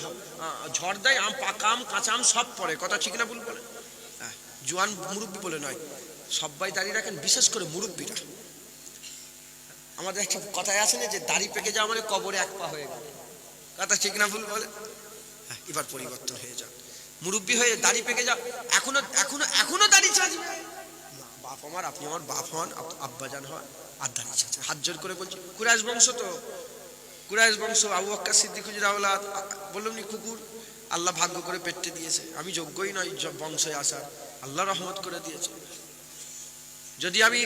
ঝড় দেয়, আম পাকা আম কাঁচা আম সব পড়ে, কথা ঠিক না ভুল বলে? জোয়ান মুরব্বী বলে নয়, সবাই দাঁড়িয়ে রাখেন, বিশেষ করে মুরব্বীরা। আমাদের একটা কথায় আছে না যে দাড়ি পেকে যাওয়া মানে কবরে এক পা হয়ে গেল, কথা ঠিক না ভুল বলে? এবার পরিবর্তন হয়ে যান, মুরব্বী হয়ে দাড়ি পেকে যাও। এখনো এখনো এখনো দাড়ি চাচি না, বাপ আমার, আপনি আমার বাপ হন, আব্বাজান হন, আর দাড়ি চাচা। হাত জোর করে বলছি, কুরাইশ বংশ তো, কুরাইশ বংশ, আবু বকর সিদ্দিক হুজুর আওলাদ, বললাম নি কুকুর, আল্লাহ ভাগ্য করে পেটে দিয়েছে। আমি যোগ্যই নয় বংশে আসার, আল্লাহ রহমত করে দিয়েছে। যদি আমি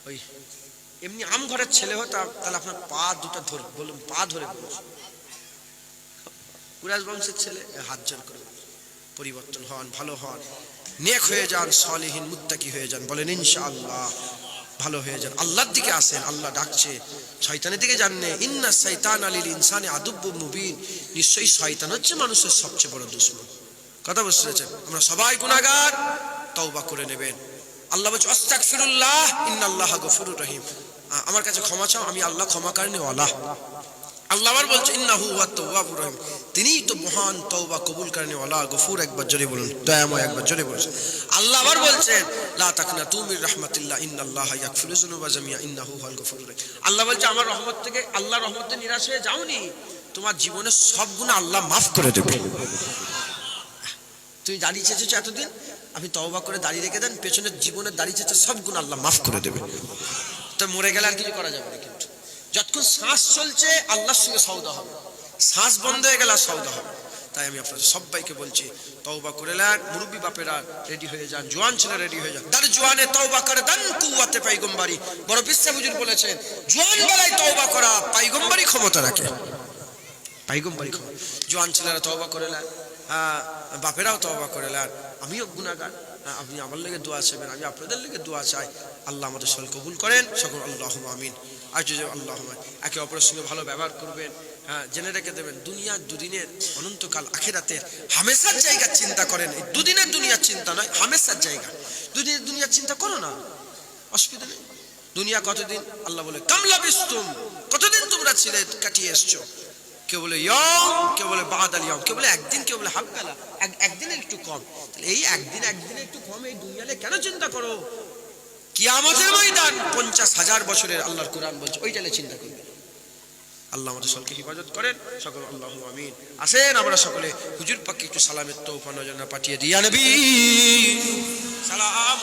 ওই এমনি আম ঘরের ছেলে হতাম, তাহলে আপনার পা দুটা ধরে বলুন, পা ধরে বলুন, কুরাইশ বংশের ছেলে, হাত জোর করে পরিবর্তন হন, ভালো হন, নেক হয়ে যান, সালেহীন মুত্তাকি হয়ে যান, বলেন ইনশাআল্লাহ। ভালো হয়ে যান, আল্লাহর দিকে আসেন, আল্লাহ ডাকছে, শয়তানের দিকে যান না। ইন্না শাইতানা লিল ইনসানি আদুব্বুম মুবিন, নিশ্চয়ই শয়তান হচ্ছে মানুষের সবচেয়ে বড় দুশমন। কথা বুঝতেছেন? আমরা সবাই গুনাহগার, তওবা করে নেবেন। আল্লাহ বলছে আস্তাগফিরুল্লাহ ইন্নাল্লাহা গফুরুর রহিম, আমার কাছে ক্ষমা চাও, আমি আল্লাহ ক্ষমাকারিণী ওয়ালা। আল্লাহ আবার বলছে ইন্নাহু হুয়াত তাওয়াবুর রহিম, তিনিই তো মহান তওবা কবুলকারী ওয়ালা গফুর। একবার জোরে বলুন দয়াময়, একবার জোরে বলুন। আল্লাহ আবার বলছেন লা তাকনাতু মির রাহমাতিল্লাহ ইন্নাল্লাহা ইয়াগফিরু যুনুবা জামিআ ইন্নাহু হুয়াল গফুরুর রহিম। আল্লাহ বলছে আমার রহমত থেকে, আল্লাহর রহমতে নিরাশ হয়ে যাওনি, তোমার জীবনের সব গুনাহ আল্লাহ মাফ করে দেবে। তুমি দাঁড়িয়ে চেয়েছো এতদিন, আপনি তওবা করে দাঁড়িয়ে রেখে দেন, পেছনের জীবনের দাঁড়িয়ে চেয়েছো সব গুনাহ আল্লাহ মাফ করে দেবে। তো মরে গেলে আর কিছু করা যাবে না, কিন্তু যতক্ষণ শ্বাস চলছে আল্লাহর সঙ্গে সওদা হবে, শ্বাস বন্ধ হয়ে গেলে আর সওদা হবে। তাই আমি আপনাদের সবাইকে বলছি, তওবা করে নেন। মুরব্বী বাপেরা রেডি হয়ে যান, জোয়ান ছেলে রেডি হয়ে যান। তার জোয়ানে তওবা করে দেন কুওয়াতে পাইগম্বরী। বড় বিশ্বাস হুজুর বলেছেন, জোয়ান বেলায় তওবা করা পাইগম্বরী ক্ষমতা রাখে, পাইগম্বরী ক্ষমতা। জোয়ান ছেলেরা তওবা করে নেন, বাপেরাও তওবা করে নেন। আমিও গুনাহগার, আপনি আমার লেগে দোয়া চাইবেন, আমি আপনাদের লেগে দোয়া চাই। আল্লাহ আমাদের সকল কবুল করেন, সকল আল্লাহুম্মা আমিন। আর যদি আল্লাহুম্মা, একে অপরের সঙ্গে ভালো ব্যবহার করবেন। জেনে রেখে দেবেন, দুনিয়ার দুদিনের, অনন্তকাল আখিরাতের হামেশার জায়গা চিন্তা করেন। এই দুদিনের দুনিয়ার চিন্তা নয়, হামেশার জায়গা। দুদিনের দুনিয়ার চিন্তা করো না, অসুবিধা নেই। দুনিয়া কতদিন? আল্লাহ বলে কামলা বিস্তুম, কতদিন তোমরা ছিলে কাটিয়ে এসছো। কেউ বলে ইয়ম, কেউ বলে বাদাল ইয়ম, কেউ বলে একদিন, কেউ বলে হাফ বেলা, একদিনের একটু কম। এই একদিনে একটু কম, এই দুনিয়াতে কেন চিন্তা করো? কিয়ামতের ময়দান 50,000 বছরের, আল্লাহর কোরআন বলছে, ওইটালে চিন্তা করবে। আল্লাহ আমাদের সকলকে হিফাজত করেন, সকল আল্লাহুম্মা আমিন। আসেন আমরা সকলে হুজুর পাককে একটু সালামের তোহফা নজর পাঠিয়ে দিই। ইয়া নবী সালাম।